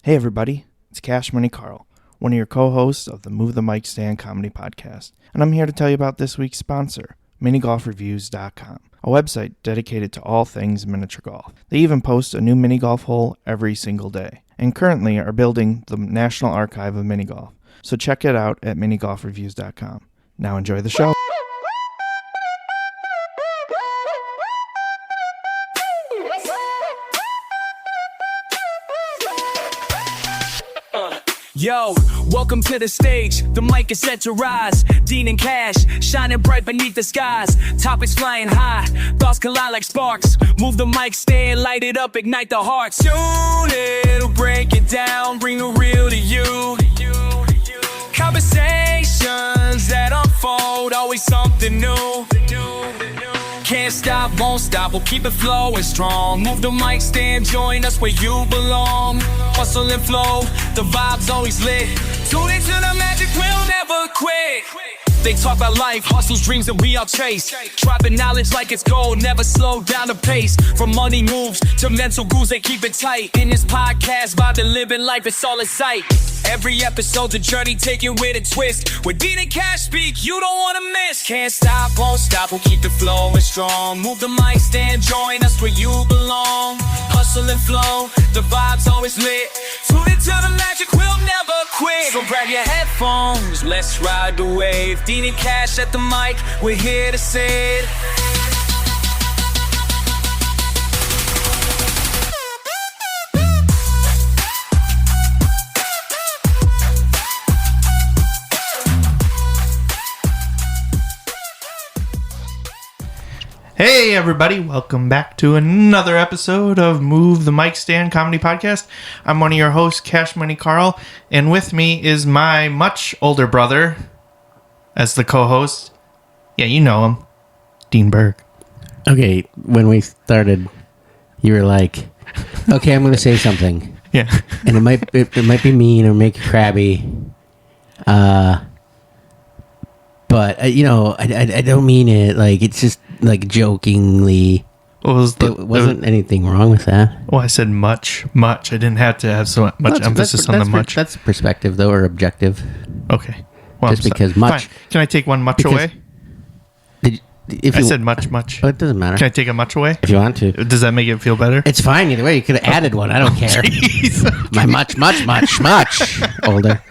Hey everybody, it's Money Karl, one of your co-hosts of the Move the Mic Stand comedy podcast, and I'm here to tell you about this week's sponsor, minigolfreviews.com, a website dedicated to all things miniature golf. They even post a new mini golf hole every single day, and currently are building the National Archive of Mini Golf, so check it out at minigolfreviews.com. Now enjoy the show. Yo, welcome to the stage. The mic is set to rise. Dean and Cash, shining bright beneath the skies. Topics flying high, thoughts collide like sparks. Move the mic stand, light it up, ignite the hearts. Tune in, break it down, bring the real to you. Conversations that unfold, always something new. Can't stop, won't stop, we'll keep it flowing strong. Move the mic stand, join us where you belong. Hustle and flow, the vibe's always lit. Tune into the magic, we'll never quit. They talk about life, hustles, dreams, and we all chase. Dropping knowledge like it's gold, never slow down the pace. From money moves to mental goals, they keep it tight. In this podcast, vibe to living life, it's all in sight. Every episode's a journey, take it with a twist. When Dean and Cash speak, you don't wanna miss. Can't stop, won't stop, we'll keep the flow strong. Move the mic stand, join us where you belong. Hustle and flow, the vibe's always lit. Tune into the magic, we'll never quit. So grab your headphones, let's ride the wave. Dean and Cash at the mic, we're here to say it. Hey everybody, welcome back to another episode of Move the Mic Stand comedy podcast. I'm one of your hosts, Money Karl, and with me is my much older brother as the co-host. Yeah, you know him, Dean Berg. Okay, when we started, you were like, okay, I'm going to say something. Yeah. And it might be mean or make you crabby. But, I don't mean it. Like, it's just, like, jokingly. What was there wasn't anything wrong with that. Well, I said much. I didn't have to have so much emphasis on the much. That's perspective, though, or objective. Okay. Well, just because much. Fine. Can I take one much away? I said much. Oh, it doesn't matter. Can I take a much away? If you want to. Does that make it feel better? It's fine either way. You could have added one. I don't care. Jeez, okay. My much older.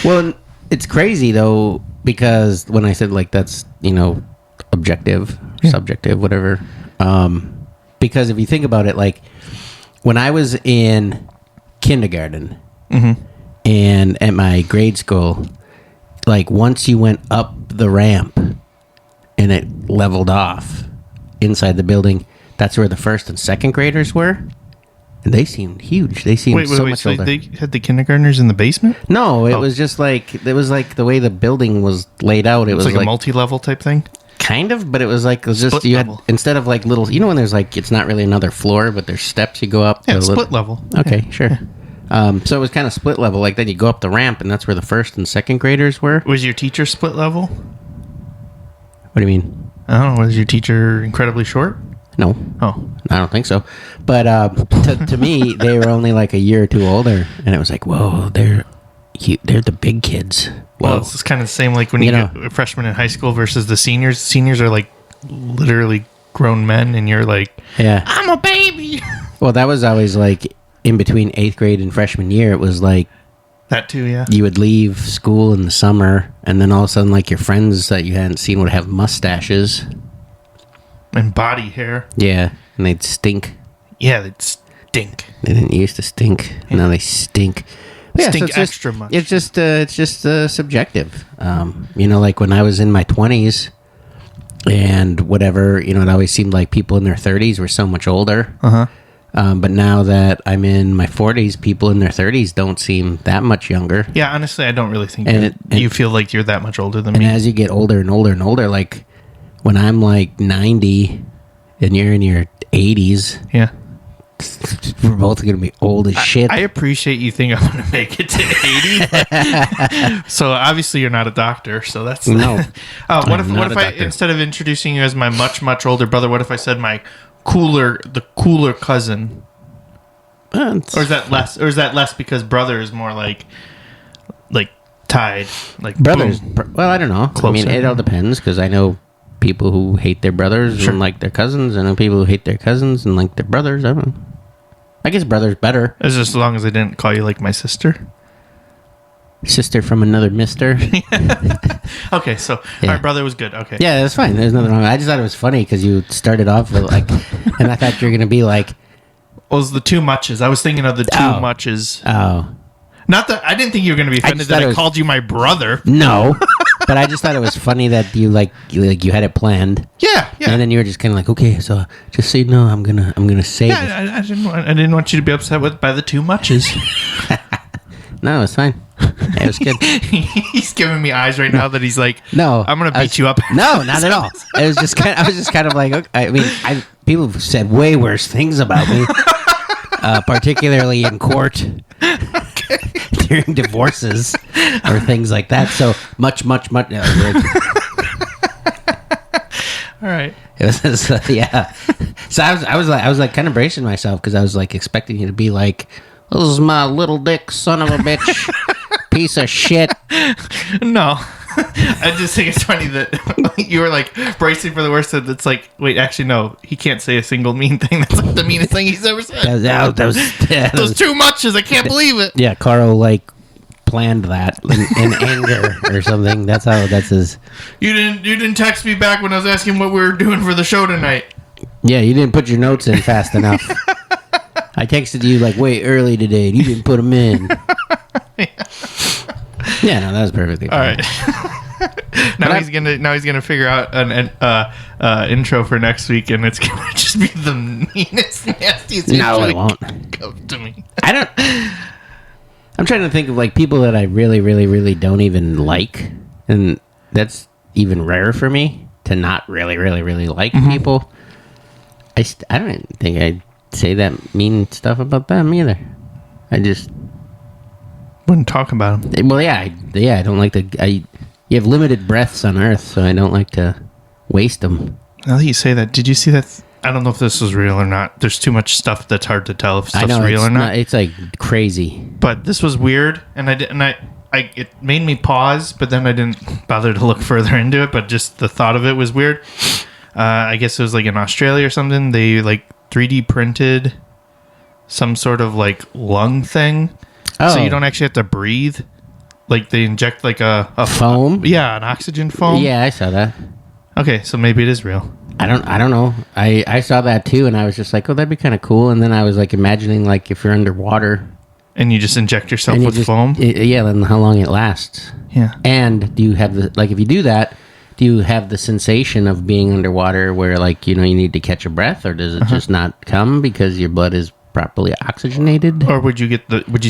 Well, it's crazy, though, because when I said, like, that's, objective, subjective, whatever. Because if you think about it, like, when I was in kindergarten and at my grade school, like, once you went up the ramp and it leveled off inside the building, that's where the first and second graders were. And they seemed huge. They seemed so much older. They had the kindergartners in the basement? No, it was just like, the way the building was laid out. It was like a multi-level type thing? Kind of, but it was just, split you level. had, instead of like little, when there's like, it's not really another floor, but there's steps you go up. Yeah, split level. Okay, yeah. Sure. Yeah. So it was kind of split level. Like then you go up the ramp and that's where the first and second graders were. Was your teacher split level? What do you mean? I don't know. Was your teacher incredibly short? No. Oh. I don't think so. But to me, they were only like a year or two older. And it was like, whoa, they're the big kids. Whoa. Well, it's kind of the same like when you get a freshman in high school versus the seniors. Seniors are like literally grown men and you're like, yeah, I'm a baby. Well, that was always like in between 8th grade and freshman year. It was like, that too, yeah. You would leave school in the summer and then all of a sudden like your friends that you hadn't seen would have mustaches. And body hair. Yeah, and they'd stink. Yeah, they'd stink. They didn't used to stink. Yeah. Now they stink. Yeah, stink so extra much. It's just subjective. Like when I was in my 20s and whatever, it always seemed like people in their 30s were so much older. But now that I'm in my 40s, people in their 30s don't seem that much younger. Yeah, honestly, I don't really think you feel like you're that much older than me. And as you get older and older and older, like when I'm like 90 and you're in your 80s, yeah, we're both going to be old as shit. I appreciate you think I'm going to make it to 80. So obviously you're not a doctor. So that's no. What if I instead of introducing you as my much older brother, what if I said the cooler cousin? Or is that less? Or is that less because brother is more like tied? Like brothers. boom. Well, I don't know. Closer. I mean, it all depends because I know people who hate their brothers and like their cousins. I know people who hate their cousins and like their brothers. I don't know. I guess brother's better. It's just as long as I didn't call you like my sister. Sister from another mister. Okay, so our brother was good. Okay. Yeah, that's fine. There's nothing wrong. I just thought it was funny because you started off with like, and I thought you were gonna be like, Well, it was the too muches. I was thinking of the too muches. oh, Not that I didn't think you were going to be offended that I called you my brother. no. But I just thought it was funny that you you had it planned. Yeah. And then you were just kind of like, okay, so just so you know, I'm gonna say this. Yeah, I didn't want you to be upset by the too muches. No, it's fine. Yeah, it was good. He's giving me eyes right now that he's like, No, I'm gonna beat you up. No, not at all. It was just I was just kind of like, okay, I mean, people have said way worse things about me, particularly in court during divorces or things like that. So much. All right. It was yeah. So I was like kind of bracing myself because I was like expecting you to be like, "This is my little dick, son of a bitch, piece of shit." No. I just think it's funny that you were like bracing for the worst. That's like, wait, actually, no, he can't say a single mean thing. That's like the meanest thing he's ever said. Those too muches. I can't believe it. Yeah, Carl like planned that in anger or something. That's his. You didn't text me back when I was asking what we were doing for the show tonight. Yeah, you didn't put your notes in fast enough. I texted you like way early today, and you didn't put them in. Yeah, no, that was perfectly fine. All right. Now he's gonna figure out an intro for next week, and it's gonna just be the meanest, nastiest. No, it won't. Come to me. I'm trying to think of like people that I really, really, really don't even like, and that's even rare for me to not really, really, really like people. I don't think I'd say that mean stuff about them either. I just wouldn't talk about them. Well, yeah, I don't like to. You have limited breaths on Earth, so I don't like to waste them. Now that you say that, did you see that? I don't know if this was real or not. There's too much stuff that's hard to tell if stuff's real or not. It's like crazy. But this was weird, and it made me pause, but then I didn't bother to look further into it. But just the thought of it was weird. I guess it was like in Australia or something. They like 3D printed some sort of like lung thing, so you don't actually have to breathe. Like they inject like a foam. An oxygen foam. Yeah, I saw that. Okay, so maybe it is real. I don't know. I saw that too, and I was just like, oh, that'd be kind of cool. And then I was like imagining like if you're underwater and you just inject yourself with foam. Yeah, then how long it lasts. Yeah. And do you have if you do that, do you have the sensation of being underwater where like, you need to catch a breath, or does it just not come because your blood is properly oxygenated? Or would you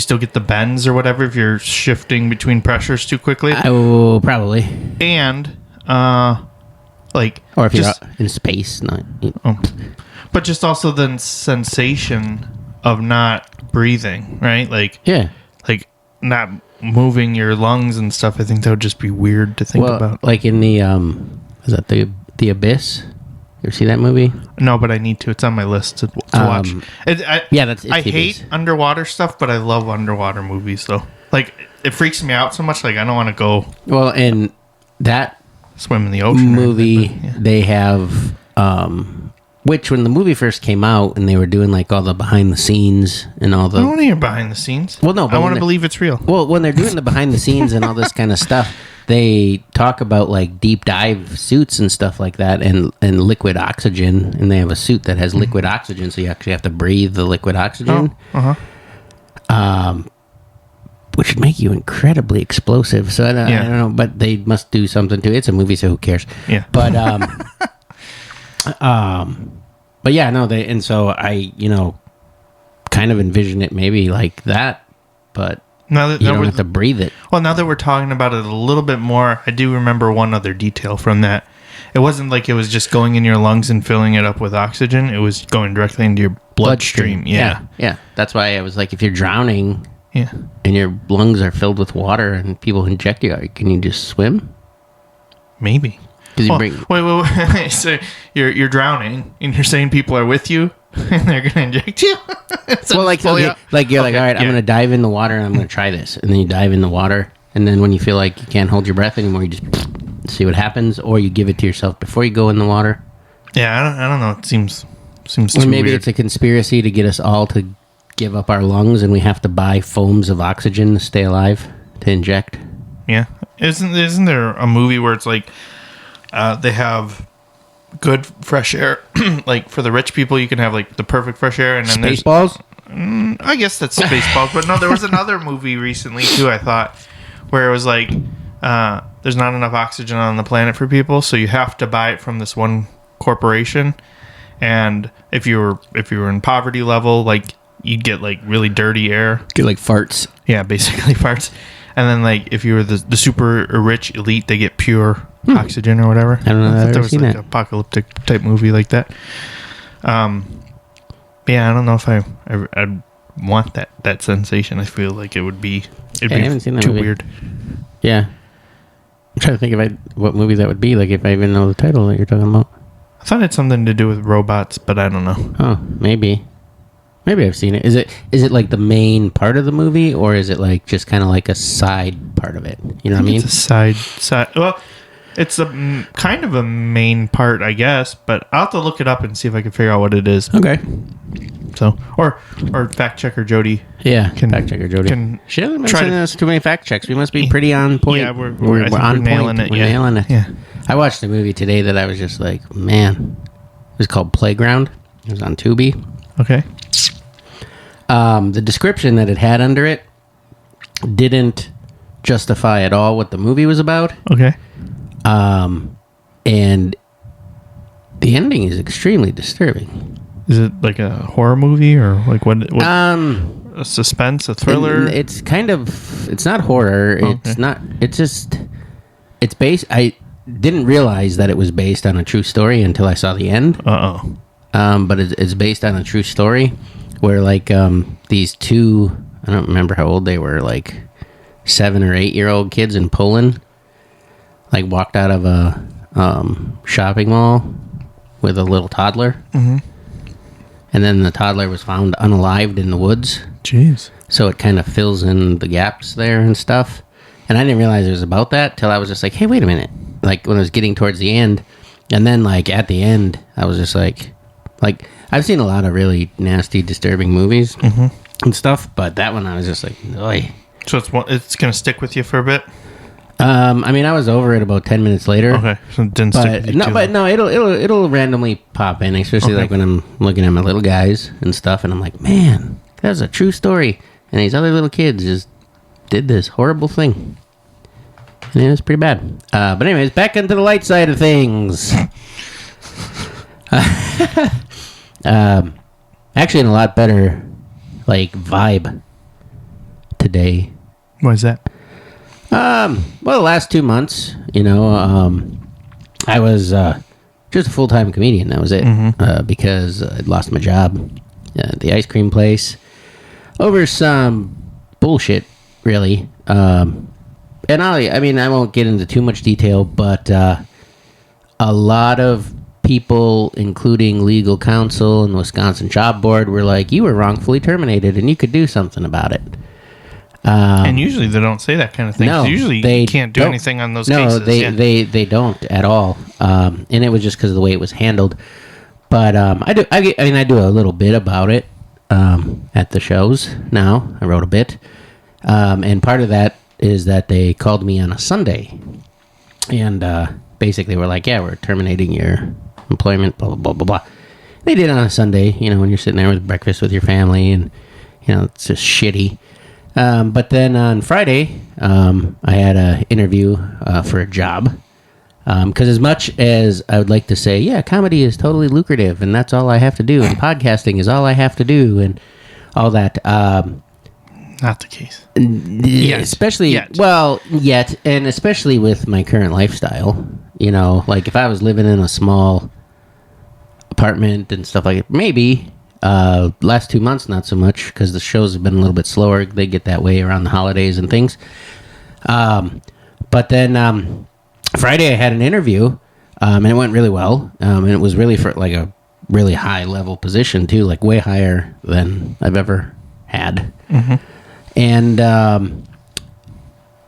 still get the bends or whatever if you're shifting between pressures too quickly? Oh, probably. And or if you're in space, not. But just also the sensation of not breathing, right? Like not moving your lungs and stuff. I think that would just be weird to think about. Like in the is that the Abyss? You ever see that movie? No, but I need to. It's on my list to watch. I hate underwater stuff, but I love underwater movies. Though, like it freaks me out so much. Like I don't want to go. Well, in that swim in the ocean movie, they have which when the movie first came out and they were doing like all the behind the scenes and all the. I don't want to hear behind the scenes. Well, no, but I want to believe it's real. Well, when they're doing the behind the scenes and all this kind of stuff, they talk about like deep dive suits and stuff like that, and liquid oxygen, and they have a suit that has liquid oxygen, so you actually have to breathe the liquid oxygen. Which would make you incredibly explosive. So I don't know, but they must do something to it. It's a movie, so who cares? Yeah. But but yeah, no, and so I kind of envision it maybe like that, but now that you don't have to breathe it. Well, now that we're talking about it a little bit more, I do remember one other detail from that. It wasn't like it was just going in your lungs and filling it up with oxygen. It was going directly into your bloodstream. Yeah. That's why I was like, if you're drowning, and your lungs are filled with water, and people inject you, can you just swim? Maybe. Because you bring. Wait. So you're drowning, and you're saying people are with you. and they're gonna inject you. Well, like you're like, all right, I'm gonna dive in the water and I'm gonna try this, and then you dive in the water, and then when you feel like you can't hold your breath anymore, you just see what happens, or you give it to yourself before you go in the water. Yeah, I don't know. It seems or too maybe weird. it's a conspiracy to get us all to give up our lungs, and we have to buy foams of oxygen to stay alive to inject. Yeah, isn't there a movie where it's like they have good fresh air, like for the rich people, you can have like the perfect fresh air, and then Spaceballs? I guess that's Spaceballs, but no, there was another movie recently too, I thought, where it was like there's not enough oxygen on the planet for people, so you have to buy it from this one corporation, and if you were in poverty level, like you'd get like really dirty air, Get like farts. yeah, basically farts, and then like if you were the super rich elite, they get pure oxygen or whatever. I don't know. thought I've there ever was seen like that. an apocalyptic type movie like that. Yeah, I don't know if I'd want that sensation. I feel like it'd be I haven't seen that too movie. weird. Yeah. I'm trying to think what movie that would be, like if I even know the title that you're talking about. I thought it had something to do with robots, but I don't know. Oh, maybe I've seen it. Is it like the main part of the movie, or is it like just kind of like a side part of it? You know what I mean? It's a side. Well, it's a kind of a main part, I guess, but I'll have to look it up and see if I can figure out what it is. Okay. So, or fact checker Jody. Yeah. Can- fact checker Jody. can She hasn't been try sending to- us too many fact checks. We must be pretty on point. Yeah, I think on we're nailing point. it. We're Yeah. nailing it. Yeah. I watched a movie today that I was just like, man. It was called Playground. It was on Tubi. Okay. The description that it had under it didn't justify at all what the movie was about. Okay. And the ending is extremely disturbing. Is it like a horror movie or like what Um, a suspense, a thriller? It's kind of. It's not horror. Okay. It's not. It's just. It's based. I didn't realize that it was based on a true story until I saw the end. But it's based on a true story, where like these two. I don't remember how old they were. Like 7 or 8 year old kids in Poland. Like walked out of a shopping mall with a little toddler. Mm-hmm. And then the toddler was found unalived in the woods. Jeez. So it kind of fills in the gaps there and stuff. And I didn't realize it was about that till I was just like, hey, wait a minute. Like when I was getting towards the end. And then like at the end, I was just like I've seen a lot of really nasty, disturbing movies and stuff. But that one I was just like, oy. So it's going to stick with you for a bit? I mean, I was over it about 10 minutes later. Okay. So it didn't stick with you too long. no, it'll randomly pop in, especially like when I'm looking at my little guys and stuff, and I'm like, man, that's a true story. And these other little kids just did this horrible thing, and it was pretty bad. But anyways, back into the light side of things. Actually, in a lot better like vibe today. Why is that? Well, the last 2 months, I was just a full-time comedian. That was it. Because I'd lost my job at the ice cream place over some bullshit, really. And I won't get into too much detail, but a lot of people, including legal counsel and the Wisconsin Job Board, were like, you were wrongfully terminated and you could do something about it. And usually they don't say that kind of thing. No, Usually they you can't do don't. anything on those No, cases. they don't at all. And it was just because of the way it was handled. But I do a little bit about it at the shows now. I wrote a bit. And part of that is that they called me on a Sunday. And basically were like, yeah, we're terminating your employment, blah, blah, blah, blah, blah. They did it on a Sunday, when you're sitting there with breakfast with your family and, it's just shitty. But then on Friday, I had an interview for a job. Because as much as I would like to say, yeah, comedy is totally lucrative and that's all I have to do, and podcasting is all I have to do, and all that. Not the case. Yes. Especially, and especially with my current lifestyle. Like if I was living in a small apartment and stuff like it, maybe. Last 2 months, not so much, because the shows have been a little bit slower. They get that way around the holidays and things. But then Friday I had an interview, and it went really well. And it was really for like a really high level position too, like way higher than I've ever had. And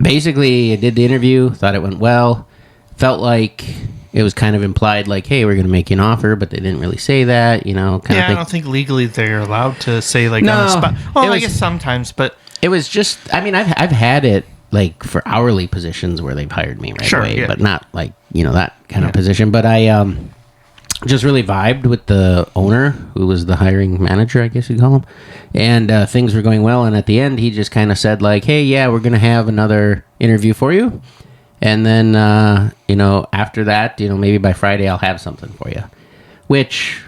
basically I did the interview, thought it went well, felt like it was kind of implied like, hey, we're going to make you an offer, but they didn't really say that, kind of thing. I don't think legally they're allowed to say like No, on the spot. Well, I guess sometimes, but it was just, I mean, I've had it like for hourly positions where they've hired me right away, but not like, that kind of position. But I just really vibed with the owner, who was the hiring manager, I guess you'd call him. And things were going well. And at the end, he just kind of said like, hey, yeah, we're going to have another interview for you. And then, after that, maybe by Friday, I'll have something for you. Which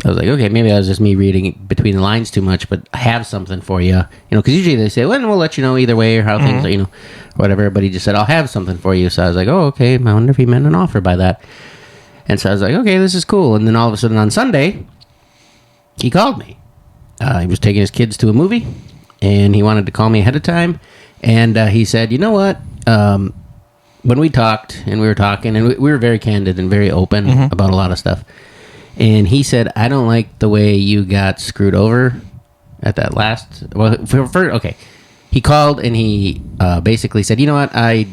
I was like, okay, maybe that was just me reading between the lines too much, but I have something for you. Because usually they say, well, we'll let you know either way or how things are, whatever. But he just said, I'll have something for you. So I was like, oh, okay. I wonder if he meant an offer by that. And so I was like, okay, this is cool. And then all of a sudden on Sunday, he called me. He was taking his kids to a movie, and he wanted to call me ahead of time. And he said, you know what? When we talked, and we were talking, and we were very candid and very open about a lot of stuff. And he said, I don't like the way you got screwed over at that last... Well, okay. He called, and he basically said, you know what? I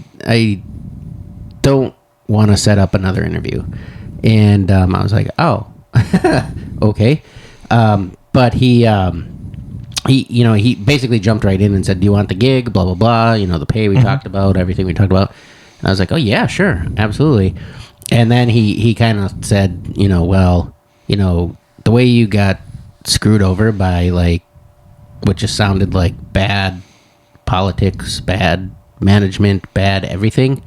don't want to set up another interview. And I was like, oh, okay. But he basically jumped right in and said, do you want the gig? Blah, blah, blah. The pay we talked about, everything we talked about. And I was like, oh, yeah, sure. Absolutely. And then he kind of said, well, the way you got screwed over by like, what just sounded like bad politics, bad management, bad everything.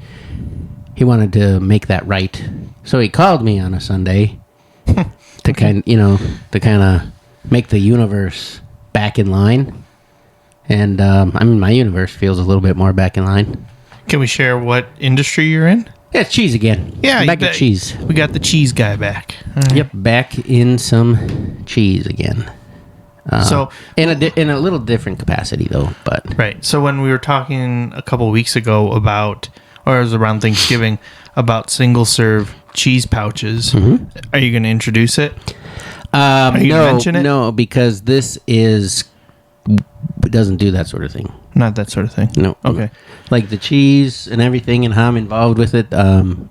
He wanted to make that right. So he called me on a Sunday to kind of make the universe back in line. And my universe feels a little bit more back in line. Can we share what industry you're in? Yeah, it's cheese again. Yeah, back at cheese. We got the cheese guy back. Yep, back in some cheese again. So in a little different capacity though, but right. So when we were talking a couple weeks ago about, or it was around Thanksgiving, about single serve cheese pouches, are you going to introduce it? Are you going to mention it? No, because this doesn't do that sort of thing. Not that sort of thing. No. Okay. Like the cheese and everything and how I'm involved with it,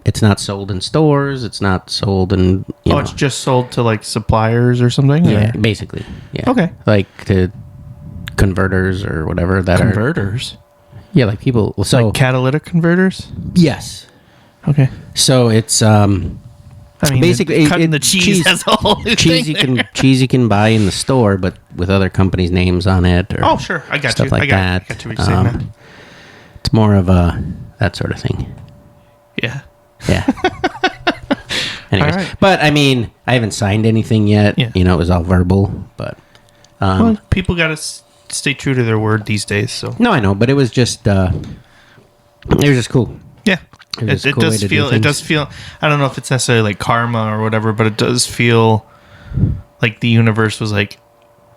it's not sold in stores. It's not sold in... it's just sold to like suppliers or something? Yeah, basically. Yeah. Okay. Like to converters or whatever that Converters? Yeah, like people... So, like catalytic converters? Yes. Okay. So it's... basically cutting the cheese as a whole cheese you can buy in the store, but with other companies' names on it. Or sure, I got stuff you. like that. I got you what you're saying now. It's more of that sort of thing. Yeah. Anyways, right. But I mean, I haven't signed anything yet. Yeah. It was all verbal, but people got to stay true to their word these days. So no, I know, but it was just cool. Yeah. It does feel, I don't know if it's necessarily like karma or whatever, but it does feel like the universe was like,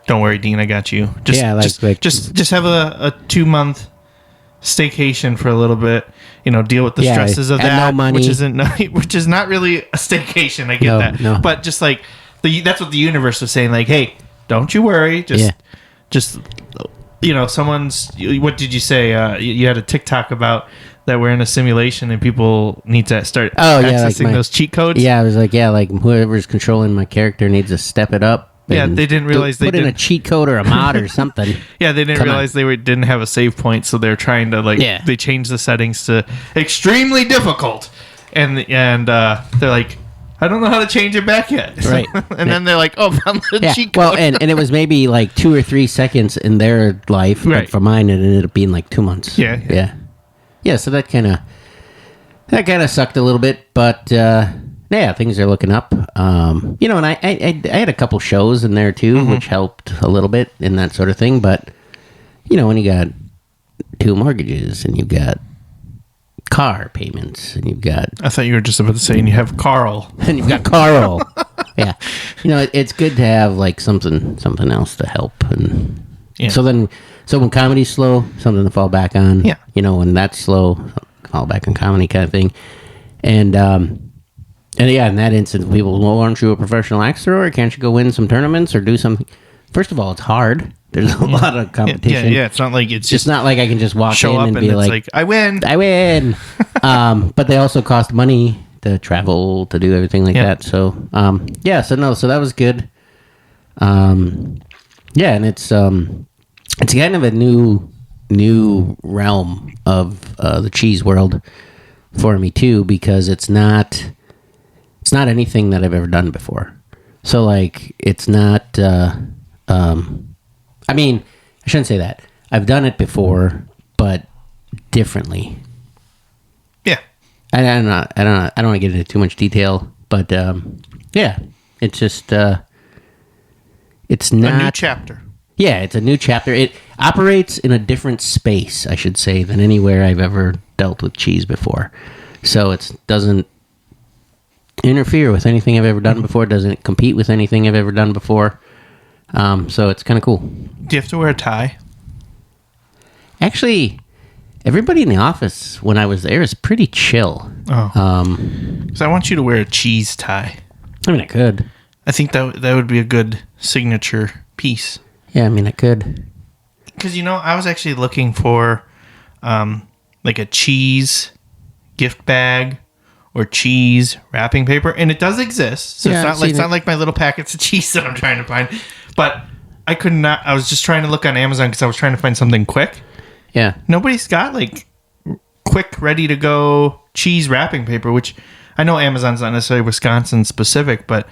don't worry, Dean, I got you. Just have a 2-month staycation for a little bit, deal with the stresses of that, no money. which is not really a staycation. I get that. No. But just like that's what the universe was saying, like, hey, don't you worry. Someone's, what did you say? You had a TikTok about that we're in a simulation and people need to start accessing those cheat codes. Yeah, I was like, whoever's controlling my character needs to step it up. Yeah, they didn't realize put in a cheat code or a mod or something. Yeah, they didn't realize they didn't have a save point, so they're trying to they changed the settings to extremely difficult, and they're like, I don't know how to change it back yet. Right. And then they're like, found the cheat code. Well, and it was maybe like 2 or 3 seconds in their life, but for mine it ended up being like 2 months. Yeah. Yeah, so that kind of sucked a little bit, but things are looking up. And I had a couple shows in there too, which helped a little bit in that sort of thing. But when you got 2 mortgages and you've got car payments and you've got... I thought you were just about to say, and you have Carl. And you've got Carl. Yeah. It's good to have like something else to help. And so when comedy's slow, something to fall back on. Yeah. When that's slow, fall back on comedy kind of thing. And And yeah, in that instance, people, well, aren't you a professional axe thrower? Can't you go win some tournaments or do something? First of all, it's hard. There's a lot of competition. Yeah. It's not like it's It's not like I can just walk show in up and and be it's like, I win. I win. But they also cost money to travel, to do everything like that. So, so that was good. Yeah, and it's kind of a new realm of the cheese world for me too, because it's not anything that I've ever done before. So like it's not I mean, I shouldn't say that. I've done it before, but differently. Yeah. I don't want to get into too much detail, but yeah, it's just it's not a new chapter. Yeah, it's a new chapter. It operates in a different space, I should say, than anywhere I've ever dealt with cheese before. So it doesn't interfere with anything I've ever done before. It doesn't compete with anything I've ever done before. So it's kind of cool. Do you have to wear a tie? Actually, everybody in the office when I was there is pretty chill. Oh. Because I want you to wear a cheese tie. I mean, I could. I think that would be a good signature piece. Yeah, I mean, I could. Because, I was actually looking for like a cheese gift bag or cheese wrapping paper, and it does exist. So Yeah, it's not like my little packets of cheese that I'm trying to find. But I could not. I was just trying to look on Amazon because I was trying to find something quick. Yeah. Nobody's got like quick, ready to go cheese wrapping paper, which I know Amazon's not necessarily Wisconsin specific, but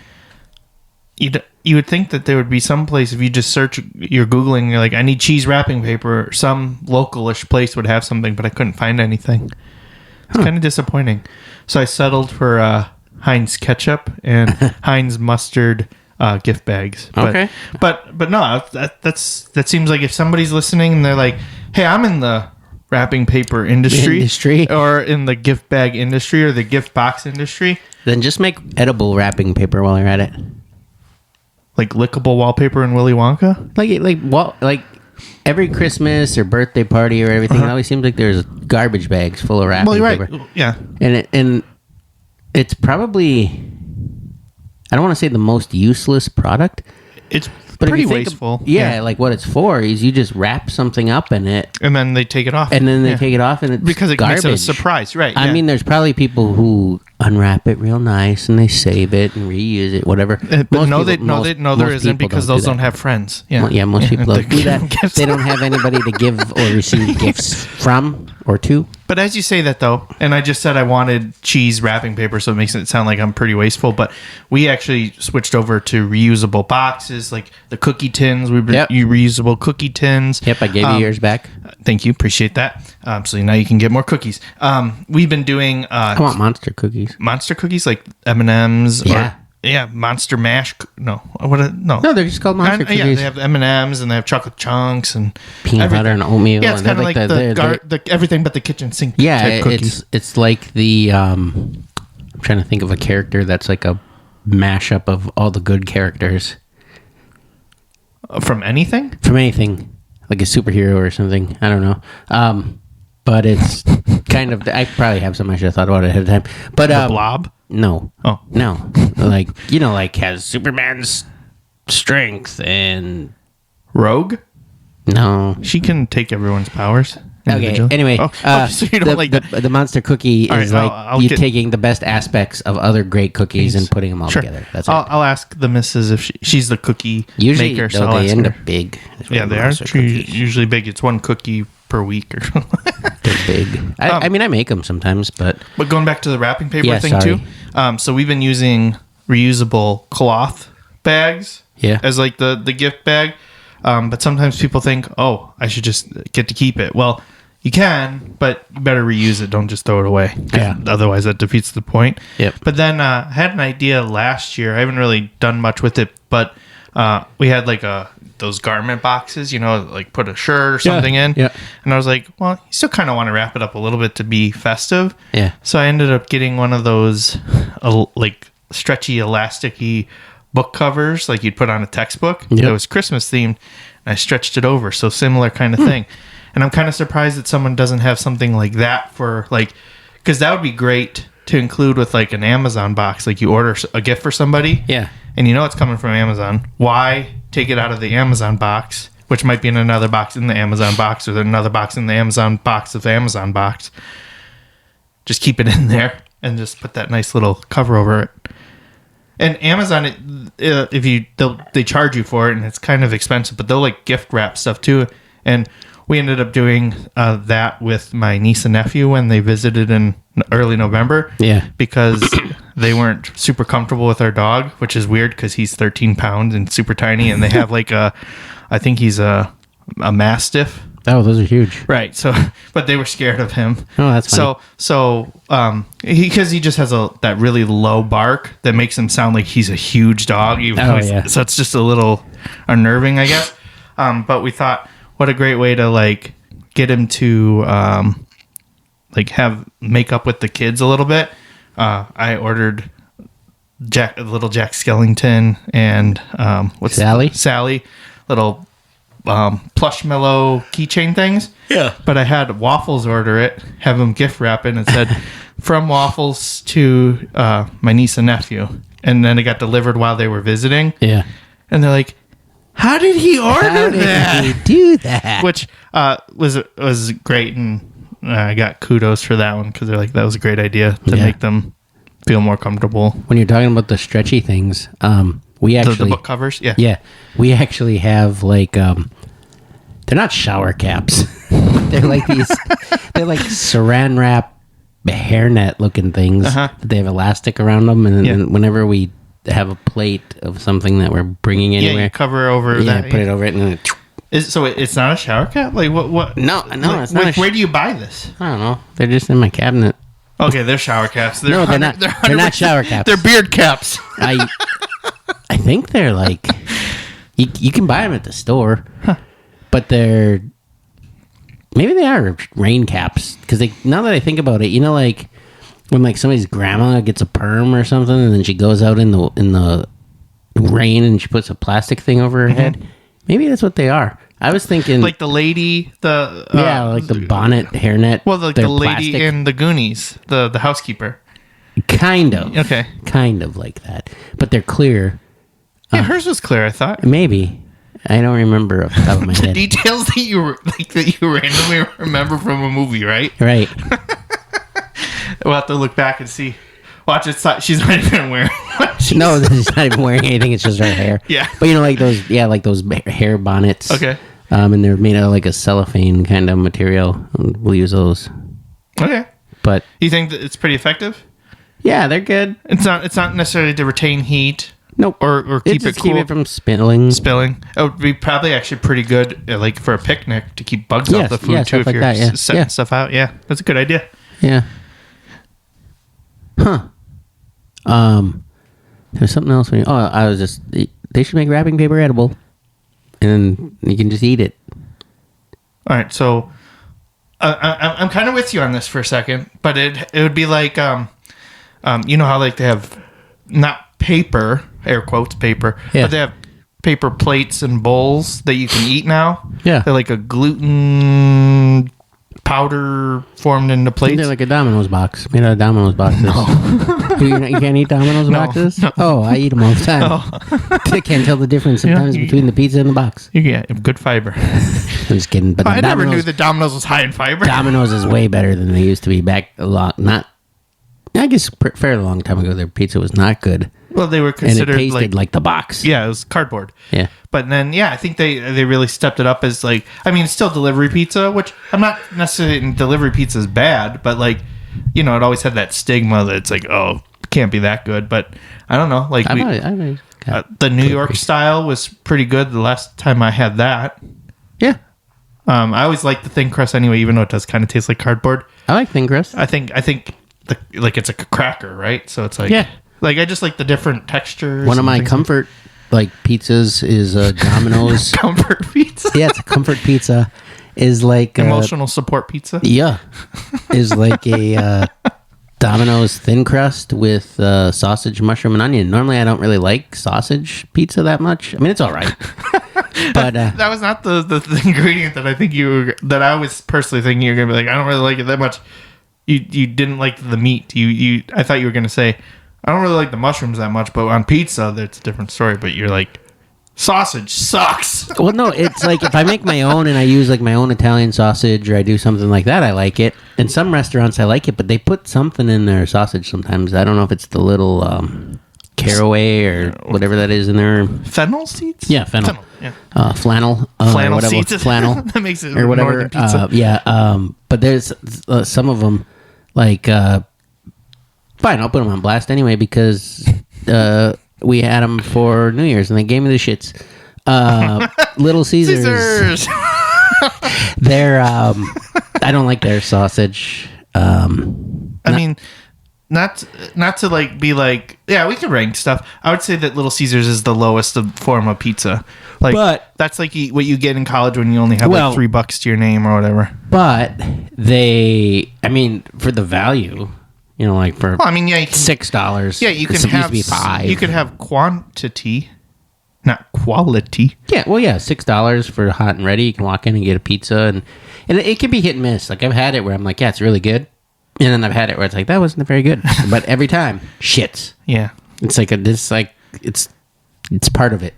you would think that there would be some place, if you just search, you're Googling, you're like, I need cheese wrapping paper, some localish place would have something, but I couldn't find anything. It's kind of disappointing. So I settled for Heinz ketchup and Heinz mustard gift bags. Okay. But no, that seems like if somebody's listening and they're like, hey, I'm in the wrapping paper industry or in the gift bag industry or the gift box industry, then just make edible wrapping paper while you're at it. Like lickable wallpaper in Willy Wonka? Like every Christmas or birthday party or everything, it always seems like there's garbage bags full of wrapping paper. Right. Yeah. And it's probably, I don't want to say the most useless product. It's But pretty if you think wasteful. Like what it's for is you just wrap something up in it. And then they take it off. And then they take it off and it's because it garbage. makes it a surprise. Right. I mean, there's probably people who unwrap it real nice and they save it and reuse it, whatever. But there isn't, because those don't have friends. Yeah. Well, most people don't do that. They don't have anybody to give or receive gifts from or to. But as you say that, though, and I just said I wanted cheese wrapping paper, so it makes it sound like I'm pretty wasteful, but we actually switched over to reusable boxes, like the cookie tins. We've been reusable cookie tins. Yep, I gave you yours back. Thank you. Appreciate that. So now you can get more cookies. We've been doing... I want monster cookies. Monster cookies, like M&Ms. Yeah. Monster mash. No, No, they're just called monster cookies. Yeah, they have M&Ms and they have chocolate chunks and peanut butter and oatmeal. Yeah, it's kind of like the everything but the kitchen sink. Yeah, type cookies. it's like the I'm trying to think of a character that's like a mashup of all the good characters from anything, like a superhero or something. I don't know. But it's kind of. I probably have some. I should have thought about it ahead of time. But the Blob. No. Oh. No. Like has Superman's strength and Rogue? No. She can take everyone's powers. Okay, anyway. So you don't like that. The monster cookie is right, you taking the best aspects of other great cookies and putting them all together. That's it. I'll ask the missus if she's the cookie usually, maker. So they end up big. Yeah, they are usually big. It's one cookie per week or something. They're big. I mean, I make them sometimes, but going back to the wrapping paper thing too. So we've been using reusable cloth bags as like the gift bag. But sometimes people think, oh, I should just get to keep it. Well, you can, but you better reuse it. Don't just throw it away. Yeah. Otherwise, that defeats the point. Yep. But then I had an idea last year. I haven't really done much with it, but we had like those garment boxes, like put a shirt or something in. Yeah. And I was like, well, you still kind of want to wrap it up a little bit to be festive. Yeah. So I ended up getting one of those like stretchy, elasticy book covers like you'd put on a textbook. Yep. It was Christmas themed, and I stretched it over. So similar kind of thing. And I'm kind of surprised that someone doesn't have something like that for like, because that would be great to include with like an Amazon box. Like you order a gift for somebody, and you know it's coming from Amazon. Why take it out of the Amazon box, which might be in another box in the Amazon box, or another box in the Amazon box of Amazon box? Just keep it in there and just put that nice little cover over it. And Amazon, they charge you for it, and it's kind of expensive, but they'll like gift wrap stuff too. And we ended up doing that with my niece and nephew when they visited in early November. Yeah, because they weren't super comfortable with our dog, which is weird because he's 13 pounds and super tiny, and they have like I think he's a Mastiff. Oh, those are huge. Right. So, but they were scared of him. Oh, that's funny. So, because he just has that really low bark that makes him sound like he's a huge dog. So it's just a little unnerving, I guess. But we thought, what a great way to like get him to make up with the kids a little bit. I ordered little Jack Skellington and Sally, little Plushmallow keychain things. Yeah. But I had Waffles order it, have them gift wrap it, and it said from Waffles to my niece and nephew. And then it got delivered while they were visiting. Yeah. And they're like, how did he order that? How did he do that? Which was great, and I got kudos for that one because they're like, that was a great idea to make them feel more comfortable. When you're talking about the stretchy things, we actually the book covers, we actually have like they're not shower caps. They're like they're like saran wrap hairnet looking things. They have elastic around them, and then whenever we have a plate of something that we're bringing anywhere, you cover over that. Put it over it, and then it's not a shower cap. Like what? No, like, it's not. Where do you buy this? I don't know. They're just in my cabinet. Okay, they're shower caps. They're not. They're not shower caps. They're beard caps. I think they're like you can buy them at the store, but maybe they are rain caps because now that I think about it, you know, like when like somebody's grandma gets a perm or something, and then she goes out in the rain and she puts a plastic thing over her head. Maybe that's what they are. I was thinking like the lady, like the bonnet hairnet. Well, like the lady plastic. In the Goonies, the housekeeper. Kind of. Okay. Kind of like that, but they're clear. Yeah, hers was clear, I thought. Maybe. I don't remember off the top of my head. Details that you randomly remember from a movie, right? Right. We'll have to look back and see. Watch it. She's not even wearing. No, she's not even wearing anything. It's just her hair. Yeah. But you know, like those hair bonnets. Okay. And they're made out of like a cellophane kind of material. We'll use those. Okay. But you think that it's pretty effective? Yeah, they're good. It's not necessarily to retain heat. Nope. Or keep it cool. Keep it from spilling. It would be probably actually pretty good, like for a picnic, to keep bugs off the food too. If like you're setting stuff out, that's a good idea. Yeah. Huh. There's something else. They should make wrapping paper edible, and you can just eat it. All right, so I'm kind of with you on this for a second, but it would be like you know how like they have not paper, air quotes paper, but they have paper plates and bowls that you can eat now. Yeah, they're like a gluten powder formed into plates. They're like a Domino's box, made out of Domino's boxes. No. You can't eat Domino's boxes? No. Oh, I eat them all the time. I can't tell the difference sometimes between the pizza and the box. You get good fiber. I'm just kidding. But I never knew that Domino's was high in fiber. Domino's is way better than they used to be back a lot. I guess fairly long time ago, their pizza was not good. Well, they were considered and it tasted like the box. Yeah, it was cardboard. Yeah. But then, I think they really stepped it up as like, I mean, it's still delivery pizza, which I'm not necessarily delivery pizza is bad, but like, you know, it always had that stigma that it's like, oh, it can't be that good. But I don't know. Like the New York style was pretty good the last time I had that. Yeah. I always like the thin crust anyway, even though it does kind of taste like cardboard. I like thin crust. I think it's like a cracker, right? So it's like, like I just like the different textures. One of my comfort like pizzas is Domino's comfort pizza. Yeah, it's a comfort pizza. Is like emotional support pizza. Yeah, is like a Domino's thin crust with sausage, mushroom, and onion. Normally, I don't really like sausage pizza that much. I mean, it's all right. But that was not the ingredient that I think that I was personally thinking you're gonna be like, I don't really like it that much. You didn't like the meat. I thought you were gonna say, I don't really like the mushrooms that much, but on pizza, that's a different story. But you're like, sausage sucks. Well, no, it's like if I make my own and I use like my own Italian sausage or I do something like that, I like it. In some restaurants, I like it, but they put something in their sausage sometimes. I don't know if it's the little caraway or whatever that is in there. Fennel seeds? Yeah, fennel. Yeah. Flannel. Flannel whatever, seeds. Flannel. That makes it or whatever. northern pizza. But there's some of them like fine. I'll put them on blast anyway because we had them for New Year's and they gave me the shits. Little Caesars. They're I don't like their sausage. I mean, not to like be like, yeah, we can rank stuff. I would say that Little Caesars is the lowest form of pizza. Like, but that's like what you get in college when you only have like $3 to your name or whatever. But for the value, like for yeah, $6. Yeah, you can have used to be $5. You can have quantity, not quality. Yeah, well, yeah, $6 for hot and ready. You can walk in and get a pizza, and it can be hit and miss. Like I've had it where I'm like, yeah, it's really good, and then I've had it where it's like that wasn't very good. But every time, shits. Yeah, it's like it's part of it.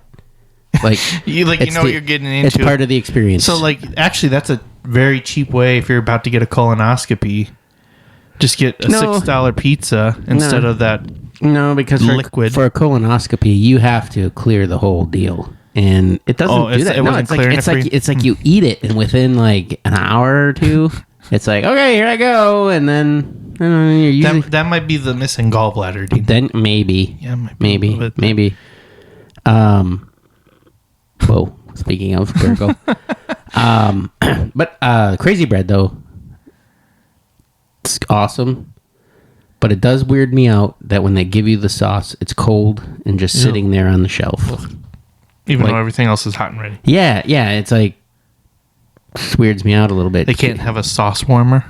Like you what you're getting into. It's part of the experience. So actually, that's a very cheap way if you're about to get a colonoscopy. Just get a $6 pizza instead of that. No, because liquid. For a colonoscopy, you have to clear the whole deal, and it doesn't do that. It's like you eat it, and within like an hour or two, it's like, okay, here I go, and then you're usually that might be the missing gallbladder. Dean. Then maybe, yeah, maybe. Whoa. Speaking of gurgle, but Crazy Bread though, it's awesome. But it does weird me out that when they give you the sauce, it's cold and just sitting there on the shelf. Even though everything else is hot and ready. Yeah, it's like, it weirds me out a little bit. They can't have a sauce warmer?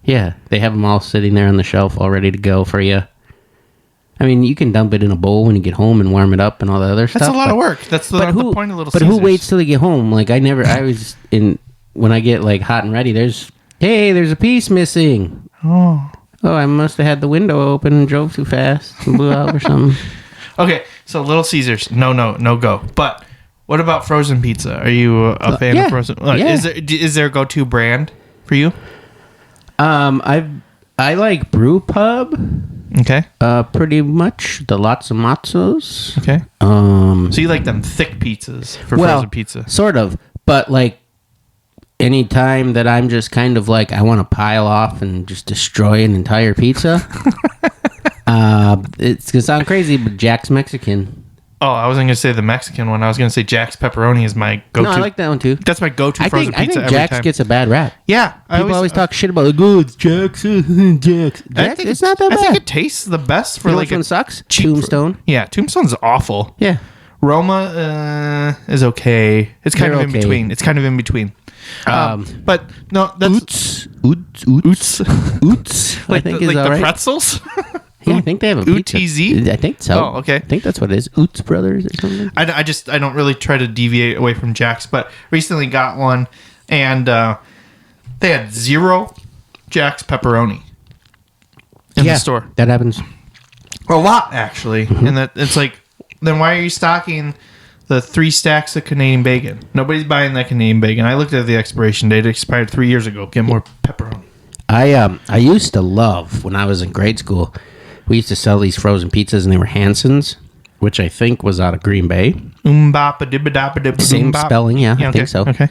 Yeah, they have them all sitting there on the shelf all ready to go for you. I mean, you can dump it in a bowl when you get home and warm it up and all that other stuff. That's a lot of work. That's the point of Little Caesars. But who waits till they get home? Like, when I get like hot and ready, there's a piece missing. Oh, I must have had the window open and drove too fast and blew out or something. Okay, so Little Caesars, no go. But what about frozen pizza? Are you a fan of frozen? Yeah. Is there a go-to brand for you? I like Brew Pub. Okay. Pretty much the lots of matzos. Okay. So you like them thick pizzas for frozen pizza? Sort of, but like. Any time that I'm just kind of like, I want to pile off and just destroy an entire pizza. It's going to sound crazy, but Jack's Mexican. Oh, I wasn't going to say the Mexican one. I was going to say Jack's Pepperoni is my go-to. No, I like that one too. That's my go-to frozen pizza every time. I think Jack's gets a bad rap. Yeah. People always talk shit about, it's Jack's. Jack's. It's not that bad. I think it tastes the best for which one sucks? Tombstone. Yeah, Tombstone's awful. Yeah. Roma is okay. It's kind of in between. But no, that's Oots. I think is like all the right. pretzels. Yeah, I think they have a pizza. UTZ? I think so. Oh, okay. I think that's what it is. Oots Brothers or something. I don't really try to deviate away from Jack's, but recently got one, and they had 0 Jack's pepperoni in the store. That happens a lot, actually. And that it's like, then why are you stocking the 3 stacks of Canadian bacon? Nobody's buying that Canadian bacon. I looked at the expiration date. It expired 3 years ago. Get more pepperoni. I used to love, when I was in grade school, we used to sell these frozen pizzas, and they were Hanson's, which I think was out of Green Bay. Same spelling, yeah, I think so. Okay.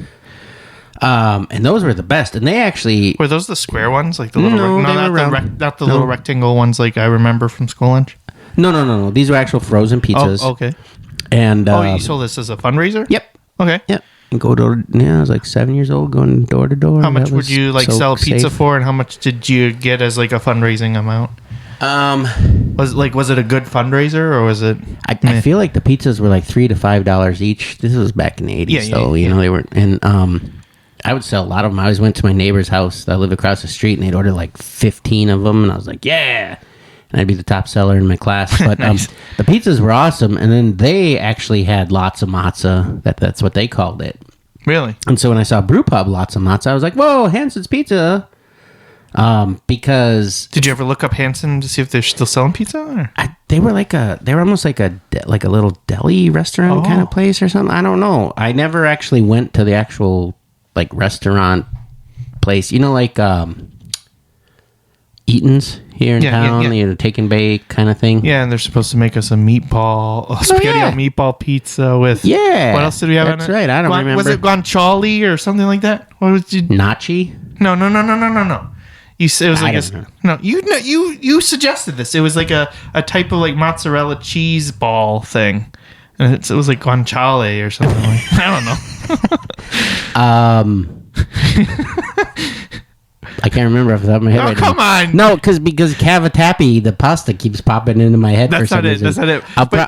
And those were the best. And they actually... Were those the square ones? Like the little... not the little rectangle ones like I remember from school lunch? No. These were actual frozen pizzas. Oh, okay. And you sold this as a fundraiser? Yep. Okay. Yep. And I was like 7 years old, going door to door. How much would you sell a pizza for, and how much did you get as like a fundraising amount? Was it a good fundraiser, or was it? I feel like the pizzas were like $3 to $5 each. This was back in the 80s, they were. And I would sell a lot of them. I always went to my neighbor's house that lived across the street, and they'd order like 15 of them, and I was like, yeah. And I'd be the top seller in my class. But nice. The pizzas were awesome. And then they actually had lots of matzah. That's what they called it. Really? And so when I saw Brew Pub lots of matzah, I was like, whoa, Hanson's Pizza. Because Did you ever look up Hanson to see if they're still selling pizza? Or? they were almost like a little deli restaurant kind of place or something. I don't know. I never actually went to the actual like restaurant place. You know, like Eaton's here in town, you know, take and bake kind of thing. Yeah, and they're supposed to make us a spaghetti meatball pizza with. Yeah. What else did we have on it? That's right. I don't remember. Was it guanciale or something like that? What was you? Nachi? No. You said it was like you suggested this. It was like a type of like mozzarella cheese ball thing, and it was like guanciale or something. Like I don't know. I can't remember off the top of my head. Oh, come on! No, because cavatappi, the pasta keeps popping into my head. That's for some not it. reason. That's not it.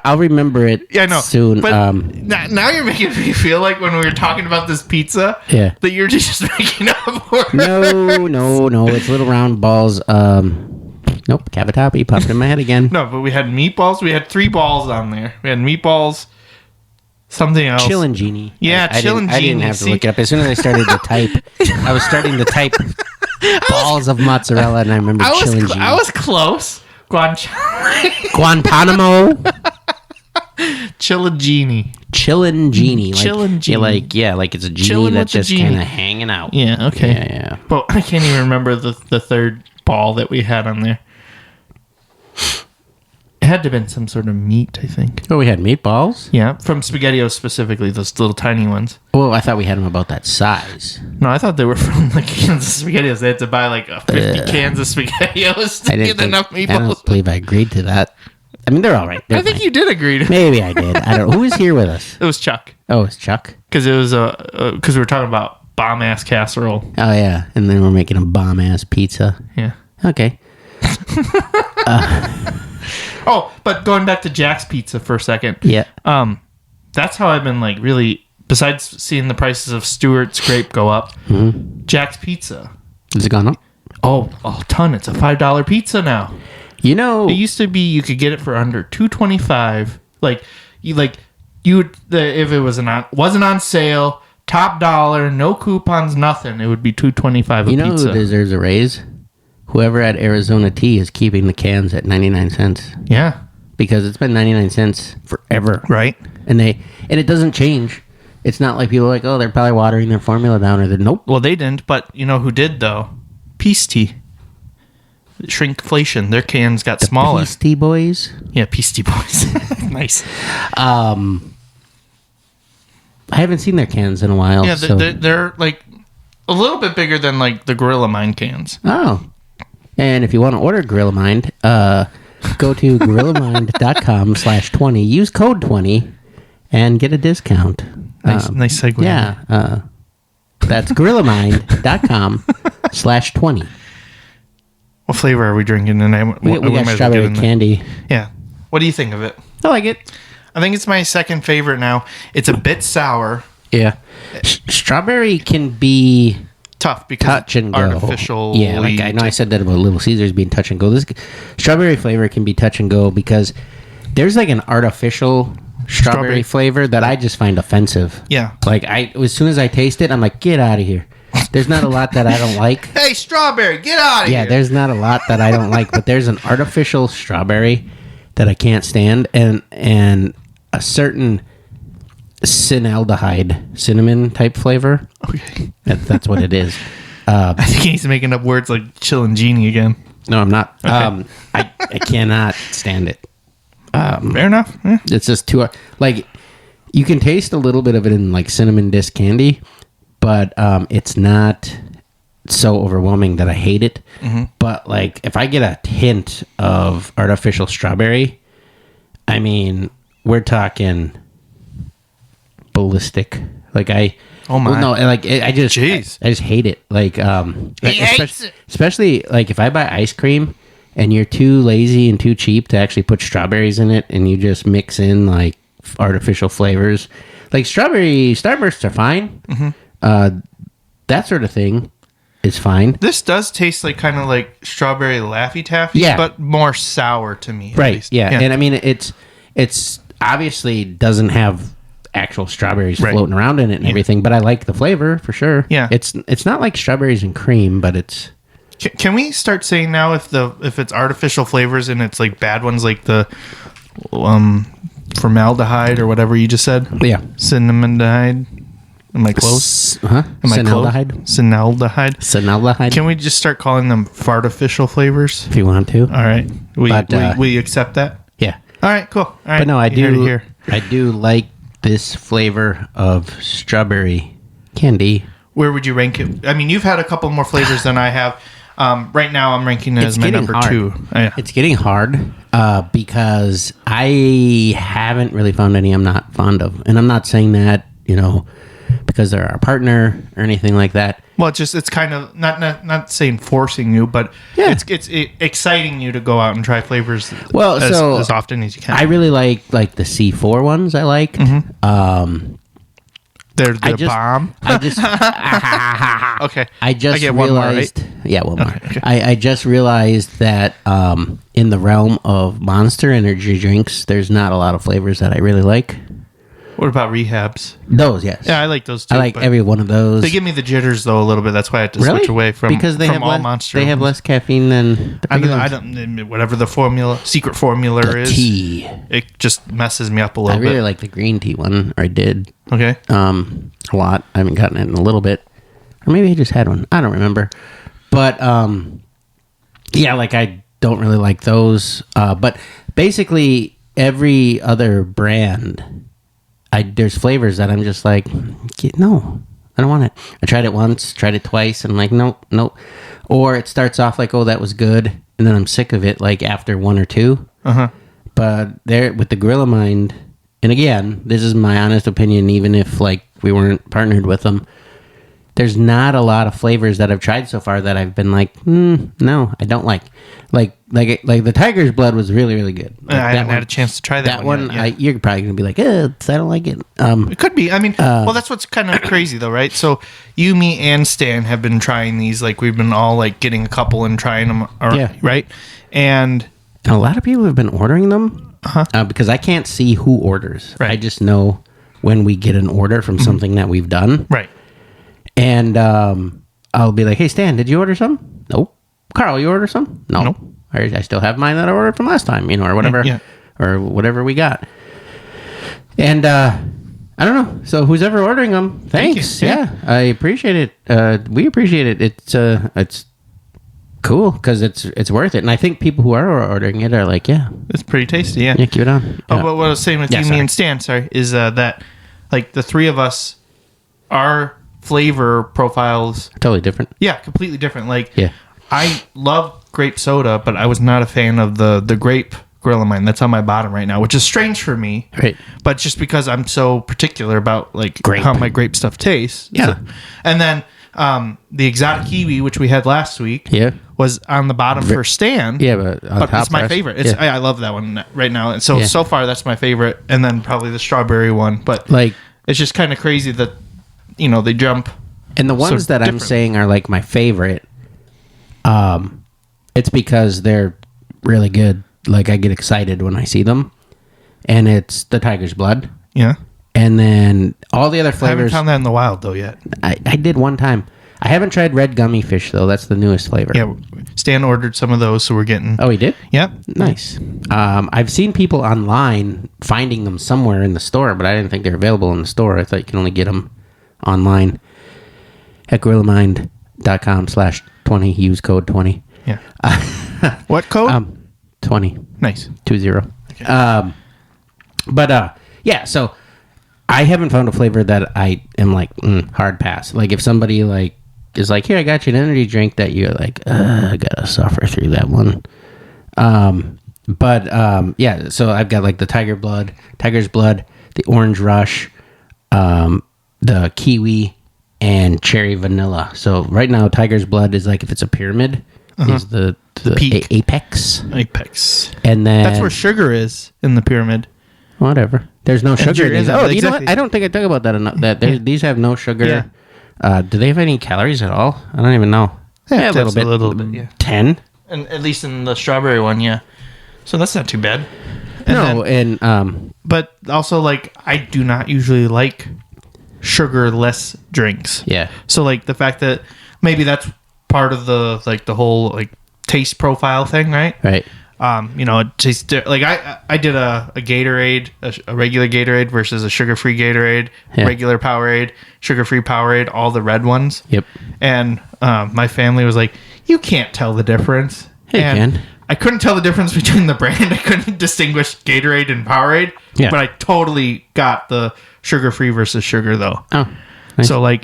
I'll remember it. Yeah, I know. Soon. But now you're making me feel like when we were talking about this pizza, that you're just making up words. No. It's little round balls. Nope, cavatappi popped in my head again. No, but we had meatballs. We had 3 balls on there. We had meatballs. Something else. Chillin' Genie. Yeah, Chillin' Genie. I didn't have to look it up. As soon as I started to type, I was starting to type balls of mozzarella, and I remember Chillin' Genie. I was close. Guantanamo. Chillin' Genie. Chillin' Genie. Chillin' Genie. Like it's a genie Chillin' that's with the just kind genie. of hanging out. Yeah, okay. Yeah. But I can't even remember the third ball that we had on there. It had to have been some sort of meat, I think. Oh, we had meatballs? Yeah, from SpaghettiOs specifically, those little tiny ones. Well, I thought we had them about that size. No, I thought they were from the cans of SpaghettiOs. They had to buy like 50 cans of SpaghettiOs to get enough meatballs. I don't believe I agreed to that. I mean, they're all right. I think you did agree to it. Maybe I did. I don't know. Who was here with us? It was Chuck. Oh, it's Chuck? Because it was because we were talking about bomb-ass casserole. Oh, yeah. And then we're making a bomb-ass pizza. Yeah. Okay. Oh, but going back to Jack's Pizza for a second. Yeah. That's how I've been like really, besides seeing the prices of Stewart's grape go up, Jack's Pizza. Has it gone up? Oh, a ton. It's a $5 pizza now. You know, It used to be you could get it for under $2.25. You would if it wasn't on sale, top dollar, no coupons, nothing. It would be $2.25 a you know pizza. who deserves a raise? Whoever at Arizona Tea is keeping the cans at 99 cents. Yeah. Because it's been 99 cents forever. Right. And it doesn't change. It's not like people are like, oh, they're probably watering their formula down, or nope. Well, they didn't, but you know who did though? Peace Tea. Shrinkflation. Their cans got smaller. Peace Tea Boys. Yeah, Peace Tea Boys. Nice. I haven't seen their cans in a while. Yeah, so. they're like a little bit bigger than like the Gorilla Mind cans. Oh. And if you want to order Gorilla Mind, go to gorillamind.com/20. Use code 20 and get a discount. Nice segue. Yeah. That's gorillamind.com/20. What flavor are we drinking tonight? We got strawberry candy. Yeah. What do you think of it? I like it. I think it's my second favorite now. It's a bit sour. Yeah. Strawberry can be tough because touch and go. Artificial. Yeah, like I know I said that about Little Caesars being touch and go. This strawberry flavor can be touch and go because there's like an artificial strawberry flavor that I just find offensive. Yeah. Like as soon as I taste it, I'm like, get out of here. There's not a lot that I don't like. Hey, strawberry, get out of here. Yeah, there's not a lot that I don't like, but there's an artificial strawberry that I can't stand, and a certain cinnamon type flavor. Okay. That's what it is. I think he's making up words like Chillin' Genie again. No, I'm not. Okay. I cannot stand it. Fair enough. Yeah. It's just too like you can taste a little bit of it in like cinnamon disc candy, but it's not so overwhelming that I hate it. Mm-hmm. But like if I get a hint of artificial strawberry, I mean we're talking ballistic. Like I just hate it. Like especially like if I buy ice cream and you're too lazy and too cheap to actually put strawberries in it, and you just mix in like artificial flavors, like strawberry Starbursts are fine. Mm-hmm. That sort of thing is fine. This does taste like kind of like strawberry Laffy Taffy, but more sour to me. Right. Yeah. And I mean it's obviously doesn't have actual strawberries floating around in it and everything, but I like the flavor for sure. Yeah. It's not like strawberries and cream, but it's Can we start saying now if it's artificial flavors and it's like bad ones like the formaldehyde or whatever you just said? Yeah. Cinnamondehyde. Am I close? Huh? Am I close? Cinaldehyde. Cinaldehyde. Can we just start calling them fartificial flavors? If you want to. All right. Will you accept that? Yeah. All right, cool. All right. But no, I do. I do like this flavor of strawberry candy. Where would you rank it? I mean, you've had a couple more flavors than I have. Right now, I'm ranking it as my number hard. 2. Yeah. It's getting hard because I haven't really found any I'm not fond of. And I'm not saying that, because they're our partner or anything like that. Well, it's kind of not saying forcing you, but it's exciting you to go out and try flavors as often as you can. I really like the C4 ones. I like. Mm-hmm. They're the bomb. I just okay. I just get realized. One more, right? Yeah, one more. Okay. I just realized that in the realm of Monster energy drinks, there's not a lot of flavors that I really like. What about rehabs? Those, yes. Yeah, I like those too. I like every one of those. They give me the jitters though a little bit. That's why I had to switch away from because they have all less, Monster. They have less caffeine than the I don't whatever the secret formula is. Tea. It just messes me up a little bit. I really like the green tea one, or I did. Okay. A lot. I haven't gotten it in a little bit, or maybe I just had one. I don't remember. But yeah, I don't really like those. But basically, every other brand. There's flavors that I'm just like, no, I don't want it. I tried it once, tried it twice, and I'm like, nope. Or it starts off like, oh, that was good, and then I'm sick of it, after one or two. But there, with the Gorilla Mind, and again, this is my honest opinion, even if we weren't partnered with them, there's not a lot of flavors that I've tried so far that I've been like, no, I don't like. Like the Tiger's Blood was really, really good. I haven't had a chance to try that one. Yet, yeah. You're probably going to be like, I don't like it. It could be. I mean, well, that's what's kind of crazy, though, right? So you, me, and Stan have been trying these. We've been all getting a couple and trying them, right? And a lot of people have been ordering them because I can't see who orders. Right. I just know when we get an order from something that we've done. Right. And I'll be like, hey, Stan, did you order some? Nope. Carl, you order some? No. Nope. I still have mine that I ordered from last time, or whatever. Yeah. Or whatever we got. And I don't know. So who's ever ordering them, thanks. Thank you. Yeah, I appreciate it. We appreciate it. It's cool because it's worth it. And I think people who are ordering it are like, yeah. It's pretty tasty, yeah. Yeah, keep it on. Oh, but what I was saying with me and Stan, is that the three of us, our flavor profiles totally different. Yeah, completely different. Yeah. I love grape soda, but I was not a fan of the grape Gorilla Mine. That's on my bottom right now, which is strange for me. Right. But just because I'm so particular about grape. How my grape stuff tastes. Yeah. So, and then the exotic kiwi, which we had last week, was on the bottom for Stan. Yeah, but it's my favorite. I love that one right now. And so far that's my favorite, and then probably the strawberry one. But it's just kind of crazy that they jump. And the ones that I'm saying are my favorite. It's because they're really good. I get excited when I see them, and it's the Tiger's Blood. Yeah. And then all the other flavors. I haven't found that in the wild though yet. I did one time. I haven't tried red gummy fish though. That's the newest flavor. Yeah, Stan ordered some of those, so we're getting. Oh, he did? Yep. Nice. I've seen people online finding them somewhere in the store, but I didn't think they're available in the store. I thought you can only get them online at gorillamind.com/20. Use code 20. Yeah. What code? 20. Nice. 20. Okay. Yeah, so I haven't found a flavor that I am hard pass. If somebody is here, I got you an energy drink that you're I gotta suffer through that one. Yeah, so I've got the Tiger's Blood, the Orange Rush, the Kiwi, and Cherry Vanilla. So right now, Tiger's Blood is if it's a pyramid, is the peak. Apex. And then that's where sugar is in the pyramid. Whatever. There's no sugar in these. Oh, exactly. You know what? I don't think I talk about that enough. These have no sugar. Yeah. Do they have any calories at all? I don't even know. Yeah, a little bit. Yeah. 10. And at least in the strawberry one, yeah. So that's not too bad. But also I do not usually like sugarless drinks. Yeah. So the fact that maybe that's part of the whole taste profile thing, right? Right. It tastes like I did a Gatorade, a regular Gatorade versus a sugar-free Gatorade, regular Powerade, sugar-free Powerade, all the red ones. Yep. And my family was like, "You can't tell the difference." Hey, and can. I couldn't tell the difference between the brand. I couldn't distinguish Gatorade and Powerade. Yeah. But I totally got the sugar-free versus sugar, though. Oh. Nice. So, I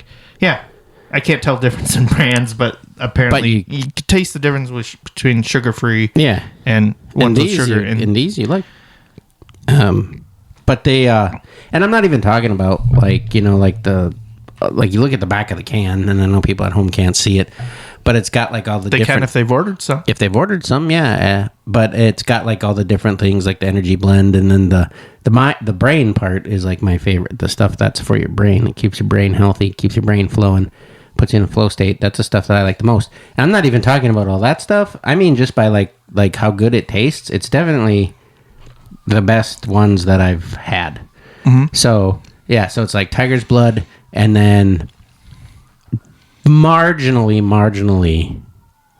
can't tell the difference in brands, but apparently you can taste the difference between sugar-free and ones with sugar. And these you like. But they, and I'm not even talking about, you look at the back of the can, and I know people at home can't see it, but it's got all the different... They can if they've ordered some. If they've ordered some, yeah. But it's got all the different things, like the energy blend, and then the brain part is my favorite. The stuff that's for your brain. It keeps your brain healthy, keeps your brain flowing, puts you in a flow state. That's the stuff that I like the most. And I'm not even talking about all that stuff. I mean, just by like how good it tastes. It's definitely the best ones that I've had. Mm-hmm. So it's like Tiger's Blood, and then marginally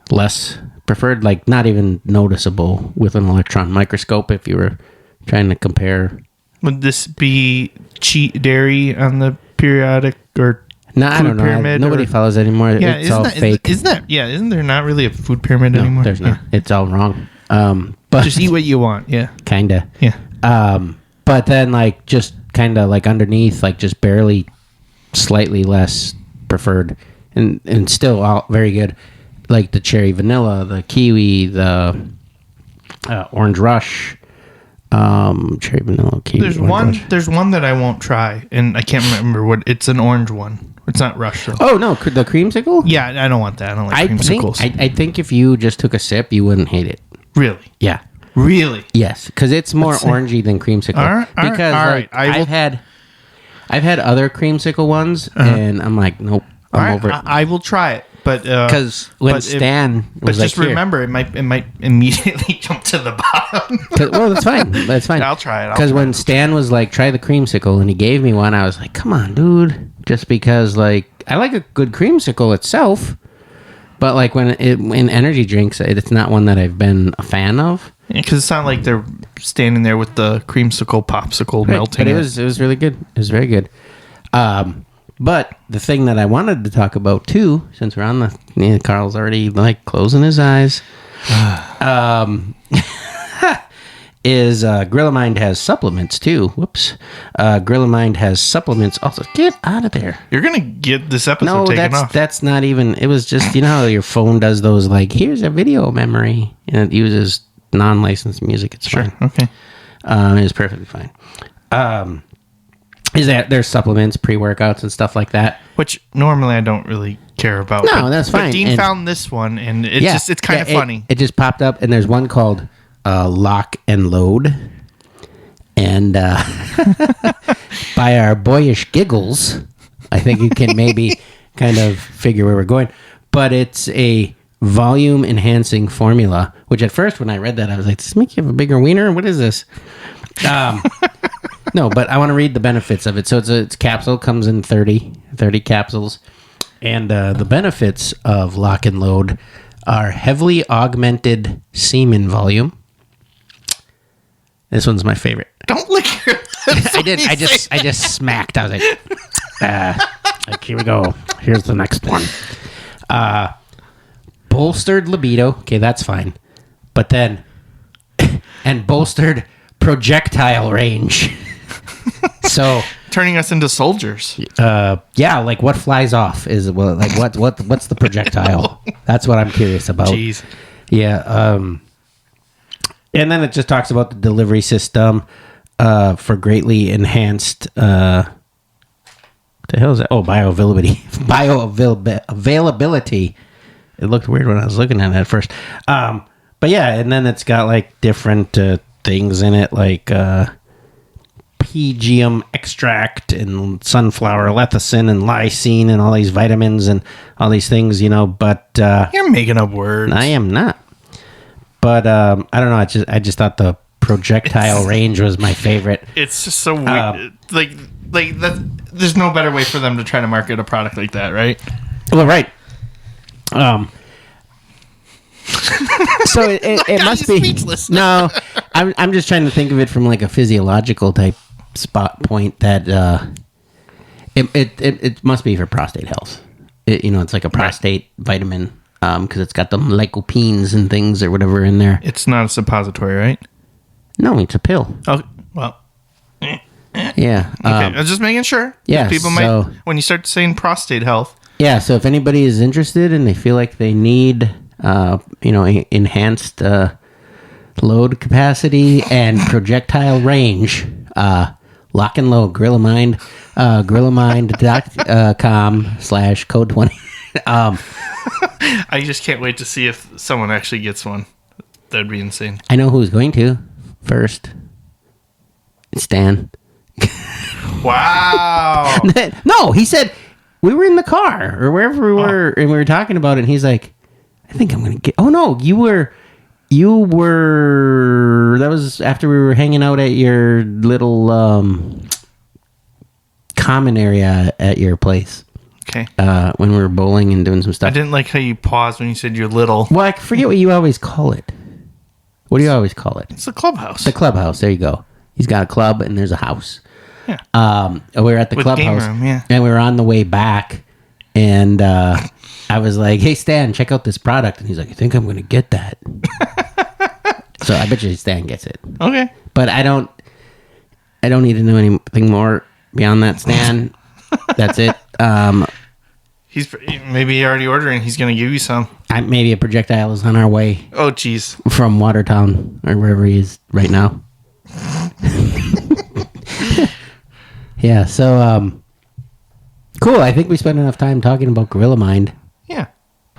less preferred, not even noticeable with an electron microscope if you were trying to compare. Would this be cheat dairy on the periodic or no, I don't know. Pyramid Nobody follows anymore. Yeah, it's all fake. Isn't there not really a food pyramid anymore? There's not. It's all wrong. But just eat what you want. Yeah. Kinda. Yeah. But then just kind of underneath, just barely, slightly less preferred, and still all very good. Like the cherry vanilla, the kiwi, the orange rush, cherry vanilla, kiwi. There's one that I won't try, and I can't remember what. It's an orange one. It's not rush though. Oh no, the creamsicle. Yeah, I don't want that. I don't like creamsicles. I think if you just took a sip, you wouldn't hate it. Really? Yeah. Really? Yes, because it's more orangey than creamsicle. All right. I've had other creamsicle ones, and I'm like, nope, I'm over it. I will try it, but because Stan was just remember, it might immediately jump to the bottom. Well, that's fine. That's fine. I'll try it. Because when Stan was like, try the creamsicle, and he gave me one, I was like, come on, dude. Just because, I like a good creamsicle itself, but when in energy drinks, it's not one that I've been a fan of. Because it's not like they're standing there with the creamsicle popsicle melting. But it was really good. It was very good. But the thing that I wanted to talk about too, since we're on Carl's already closing his eyes, is Grilamind has supplements too. Whoops. Grilamind has supplements also. Get out of there. You're going to get this episode taken off. That's not even, it was just, how your phone does those, here's a video memory, and it uses non-licensed music. It's fine. Okay. It's perfectly fine. Is that there's supplements, pre-workouts, and stuff like that, which normally I don't really care about. No, that's fine. But Dean found this one, and it's kind of funny. It just popped up, and there's one called Lock and Load, and by our boyish giggles, I think you can maybe kind of figure where we're going. But it's a volume enhancing formula, which at first when I read that I was like, does this make you have a bigger wiener? What is this? No, but I want to read the benefits of it. So it's capsule, comes in 30 capsules, and the benefits of Lock and Load are heavily augmented semen volume. This one's my favorite. Don't lick your lips. I did. I just smacked. I was like, here we go. Here's the next one. Bolstered libido. Okay, that's fine. But then, and bolstered projectile range. So turning us into soldiers. Yeah, what flies off is what's the projectile? That's what I'm curious about. Jeez. Yeah. And then it just talks about the delivery system for greatly enhanced. The hell is that? Oh, bioavailability. It looked weird when I was looking at it at first. But yeah, and then it's got different things in it, PGM extract and sunflower lecithin and lysine and all these vitamins and all these things, but you're making up words. I am not. But I don't know. I just thought the projectile range was my favorite. It's just so weird. That, there's no better way for them to try to market a product like that, right? Well, right. So it must be speechless. No, I'm just trying to think of it from like a physiological type spot point that it must be for prostate health. It's like a prostate vitamin because it's got the lycopenes and things or whatever in there. It's not a suppository, right? No, it's a pill. Oh, well. Yeah. Okay, I was just making sure. Yeah, People might, when you start saying prostate health. Yeah, so if anybody is interested and they feel like they need, enhanced load capacity and projectile range, lock and load, Grilamind, grilamind.com/code 20. I just can't wait to see if someone actually gets one. That'd be insane. I know who's going to first. It's Dan. Wow. No, he said we were in the car or wherever we were, and we were talking about it. And he's like, "I think I'm gonna get." Oh no, you were. That was after we were hanging out at your little common area at your place. Okay. When we were bowling and doing some stuff. I didn't like how you paused when you said you're little. Well, I forget what you always call it. What do you always call it? It's the clubhouse. The clubhouse. There you go. He's got a club and there's a house. Yeah. We were at the With clubhouse, game room, yeah. and we were on the way back, and I was like, "Hey, Stan, check out this product," and he's like, "I think I'm going to get that." So I bet you Stan gets it. Okay. But I don't need to know anything more beyond that, Stan. That's it. Maybe he already ordering. He's going to give you some. Maybe a projectile is on our way Oh, jeez. from Watertown or wherever he is right now. Yeah, so cool. I think we spent enough time talking about Gorilla Mind. Yeah.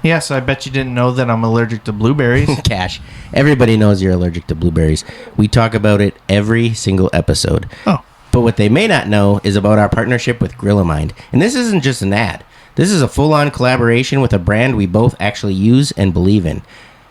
Yeah, so I bet you didn't know that I'm allergic to blueberries. Cash. Everybody knows you're allergic to blueberries. We talk about it every single episode. Oh. But what they may not know is about our partnership with Gorilla Mind. And this isn't just an ad. This is a full-on collaboration with a brand we both actually use and believe in.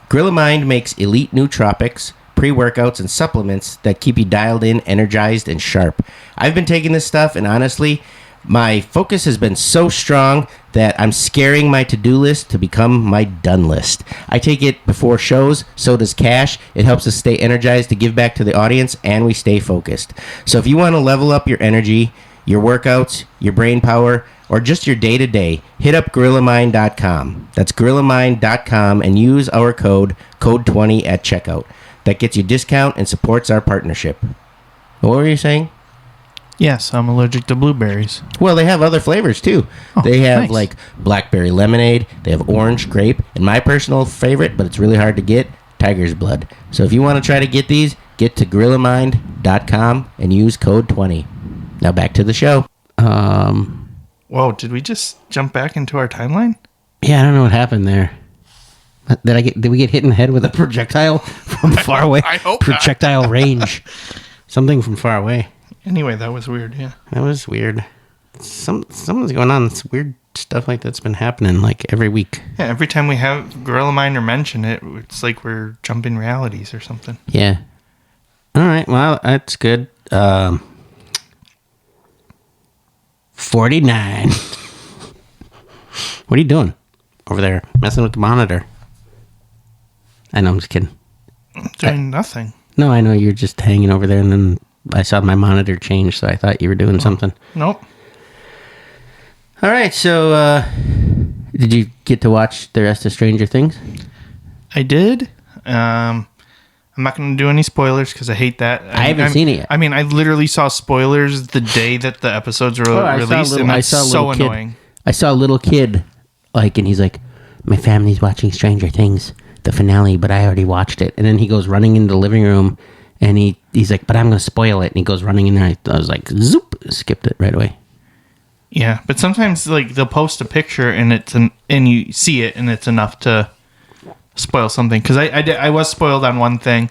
Gorilla Mind makes elite nootropics, pre-workouts, and supplements that keep you dialed in, energized, and sharp. I've been taking this stuff, and honestly, my focus has been so strong that I'm scaring my to-do list to become my done list. I take it before shows, so does Cash. It helps us stay energized to give back to the audience, and we stay focused. So if you want to level up your energy, your workouts, your brain power, or just your day-to-day, hit up GorillaMind.com. That's GorillaMind.com and use our code 20 at checkout. That gets you discount and supports our partnership. What were you saying? Yes, I'm allergic to blueberries. Well, they have other flavors too. Oh, they have nice. like blackberry lemonade. They have orange grape, and my personal favorite, but it's really hard to get, tiger's blood. So if you want to try to get these, get to GorillaMind.com and use code 20. Now back to the show. Whoa, did we just jump back into our timeline? Yeah, I don't know what happened there. Did we get hit in the head with a projectile from far away? I hope not. Projectile range. Something from far away. Anyway, that was weird, yeah. That was weird. Something's going on. It's weird stuff like that's been happening like every week. Yeah, every time we have Gorilla Mind or mention it, it's like we're jumping realities or something. Yeah. All right. Well, that's good. 49. What are you doing over there? Messing with the monitor. I know, I'm just kidding. I'm doing nothing. No, I know you're just hanging over there, and then I saw my monitor change, so I thought you were doing something. Nope. All right, so did you get to watch the rest of Stranger Things? I did. I'm not going to do any spoilers because I hate that. I haven't seen it yet. I mean, I literally saw spoilers the day that the episodes were released, and that's so annoying. I saw a little kid, and he's like, my family's watching Stranger Things, the finale, but I already watched it. And then he goes running into the living room, and he's like, but I'm going to spoil it. And he goes running in there. I was like, zoop, skipped it right away. Yeah, but sometimes they'll post a picture and and you see it and it's enough to spoil something. Because I was spoiled on one thing,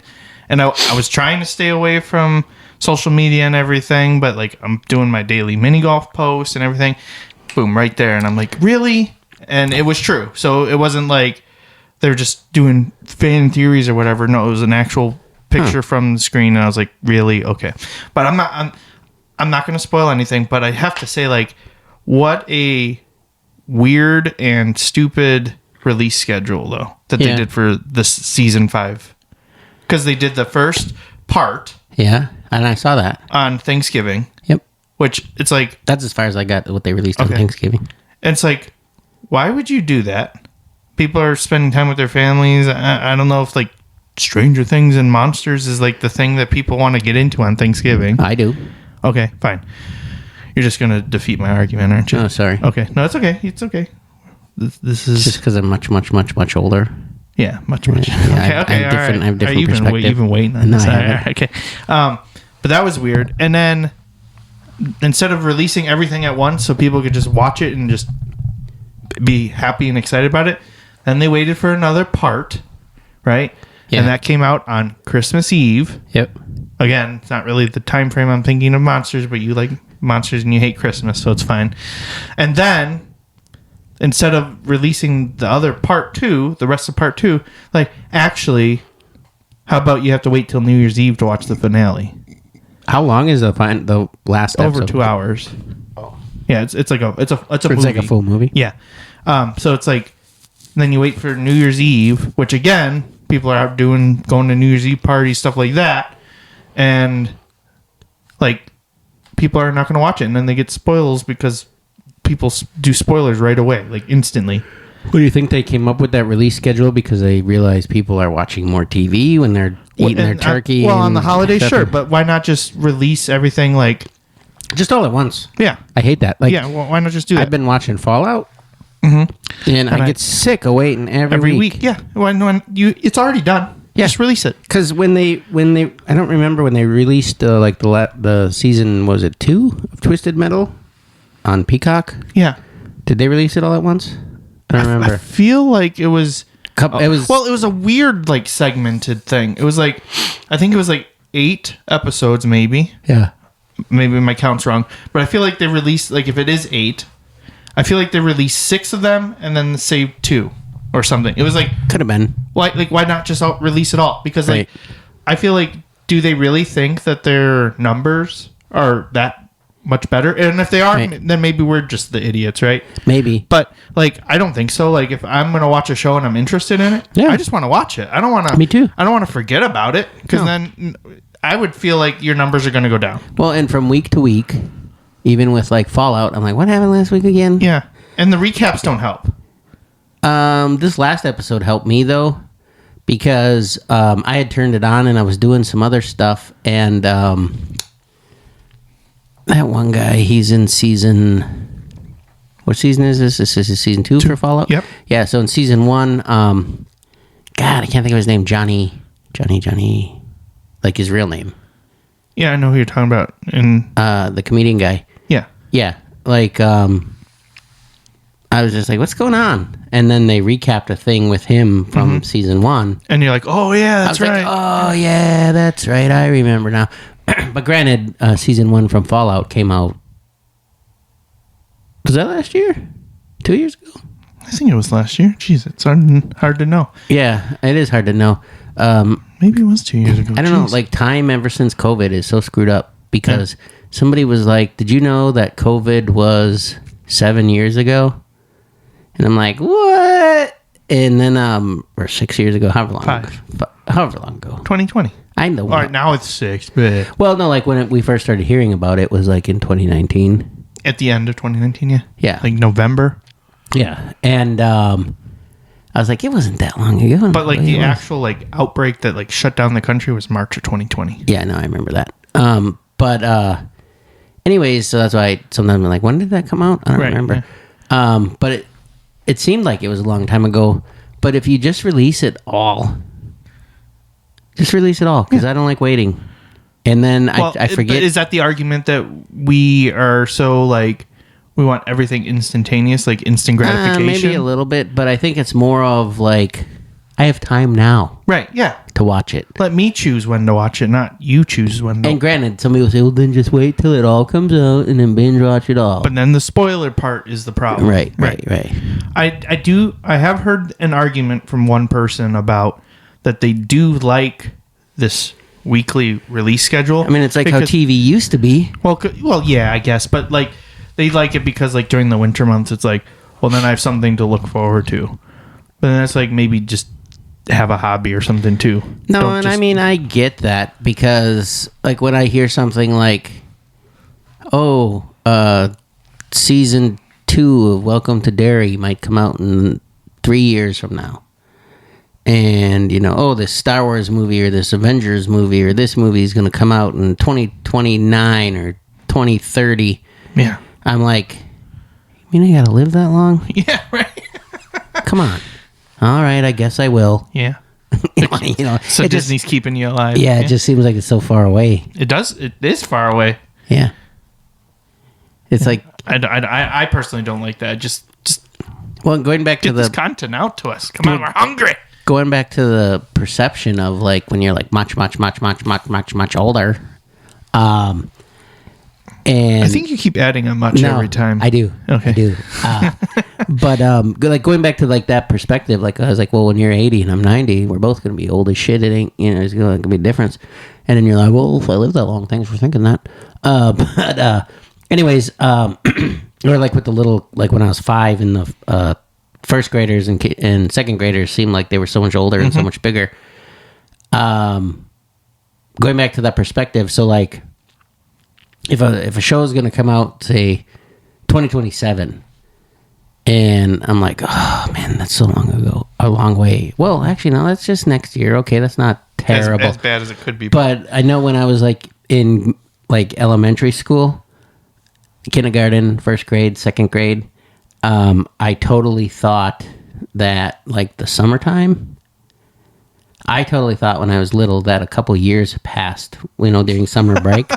and I was trying to stay away from social media and everything, but I'm doing my daily mini golf post and everything. Boom, right there, and I'm like, really? And it was true. So it wasn't like they're just doing fan theories or whatever. No, it was an actual picture from the screen, and I was like, really? Okay. But I'm not going to spoil anything, but I have to say, what a weird and stupid release schedule though that Yeah. they did for this season 5, because they did the first part Yeah, and I saw that. on Thanksgiving, Yep. which it's like, That's as far as I got what they released on Okay. Thanksgiving. it's like, why would you do that? People are spending time with their families. I don't know if like Stranger Things and monsters is like the thing that people want to get into on Thanksgiving. I do. Okay, fine. You're just going to defeat my argument, aren't you? Oh, sorry. Okay. No, it's okay. It's okay. This is Just because I'm much older. yeah, much. Okay, I okay, have all right. different Are you perspective. even waiting on No, this? I All right, haven't. okay. But that was weird. And then instead of releasing everything at once so people could just watch it and just be happy and excited about it, then they waited for another part, right? Yeah. And that came out on Christmas Eve. Yep. Again, it's not really the time frame I'm thinking of monsters, but you like monsters and you hate Christmas, so it's fine. And then instead of releasing the other part 2, the rest of part 2, like, actually, how about you have to wait till New Year's Eve to watch the finale? How long is the last Over episode? 2 hours. Oh. Yeah, it's like a It's movie. like a full movie. Yeah. So it's like, then you wait for New Year's Eve, which again, people are out going to New Year's Eve parties, stuff like that. And like, people are not going to watch it. And then they get spoils because people do spoilers right away, like instantly. What do you think they came up with that release schedule because they realize people are watching more TV when they're eating their And, turkey? well, on the and holiday, stuff? sure. But why not just release everything like, Just all at once. yeah. I hate that. Like, Yeah, well, why not just do that? I've been watching Fallout, Mm-hmm. and I get sick of waiting every week. Yeah, when it's already done. Yeah. Just release it. Because when they, I don't remember when they released the season, was it 2 of Twisted Metal on Peacock? Yeah. Did they release it all at once? I don't I remember. feel like it was. It was Well, it was a weird like segmented thing. It was like, I think it was like 8 episodes, maybe. yeah. Maybe my count's wrong, but I feel like they released, like, if it is 8, I feel like they released 6 of them and then saved 2 or something. It was like, Could have been. why not just release it all? Because like, Right. I feel like, do they really think that their numbers are that much better? And if they are, Right. then maybe we're just the idiots, right? Maybe. But like, I don't think so. Like, if I'm gonna watch a show and I'm interested in it, Yeah. I just want to watch it. I don't want to. Me too. I don't want to forget about it, because No. then I would feel like your numbers are gonna go down. Well, and from week to week, even with like Fallout, I'm like, what happened last week again? Yeah, and the recaps don't help. This last episode helped me though, because I had turned it on and I was doing some other stuff, and that one guy, he's in season. What season is this? This is season 2 for Fallout. Yep. Yeah. So in season 1, God, I can't think of his name. Johnny, like his real name. Yeah, I know who you're talking about. And The comedian guy. yeah, Yeah, like I was just like, "What's going on?" And then they recapped a thing with him from season 1. and you're like, oh yeah, I that's was right. like, "Oh yeah, that's right. I remember now." But granted, season 1 from Fallout came out. Was that last year? 2 years ago? I think it was last year. Jeez, it's hard to know. Yeah, it is hard to know. Maybe it was 2 years ago. I don't know. Jeez. Like, time ever since COVID is so screwed up because somebody was like, "Did you know that COVID was 7 years ago?" And I'm like, "What?" And then, or 6 years ago, however long, 5. however long ago. 2020. I know. All right, now it's 6, but Well, no, like when we first started hearing about it was like in 2019. at the end of 2019, yeah. Yeah. Like November. Yeah, and I was like, it wasn't that long ago. But like It the was. actual like outbreak that like shut down the country was March of 2020. Yeah, no, I remember that. But anyways, so that's why sometimes I'm like, when did that come out? I don't Right, remember. But it seemed like it was a long time ago. But if you just release it all, because I don't like waiting. And then I forget. Is that the argument that we are so like we want everything instantaneous, like instant gratification? Maybe a little bit, but I think it's more of like I have time now Right, yeah. to watch it. Let me choose when to watch it, not you choose when to. And granted, some people say, well, then just wait till it all comes out and then binge watch it all. But then the spoiler part is the problem. Right. I have heard an argument from one person about that they do like this weekly release schedule. I mean, it's like how because- TV used to be. Well, yeah, I guess, but like they like it because like during the winter months, it's like, well, then I have something to look forward to. But then that's like maybe just have a hobby or something too. No, Don't and just- I mean, I get that because, like, when I hear something like, season 2 of Welcome to Derry might come out in 3 years from now. And, this Star Wars movie or this Avengers movie or this movie is going to come out in 2029 or 2030. Yeah. I'm like, you mean I got to live that long? Yeah, right. Come on. All right, I guess I will. Yeah. So it Disney's just, keeping you alive. yeah, it just seems like it's so far away. It does. It is far away. Yeah. It's like, I personally don't like that. Just well, going back to get this content out to us. Come on, we're hungry. going back to the perception of like when you're like much older. And I think you keep adding a much every time. I do. Okay. I do. But like going back to like that perspective, like I was like, well, when you're 80 and I'm 90, we're both going to be old as shit. It ain't, there's going to be a difference. And then you're like, well, if I live that long, thanks for thinking that. But anyways, or like with the little, like when I was 5 and the first graders and second graders seemed like they were so much older and so much bigger. Going back to that perspective, so like if a show is going to come out, say 2027, and I'm like, oh man, that's so long ago, a long way. Well, actually, no, that's just next year. Okay, that's not terrible. As bad as it could be. But I know when I was like in like elementary school, kindergarten, first grade, second grade, I totally thought that like the summertime, I totally thought when I was little that a couple years passed, during summer break.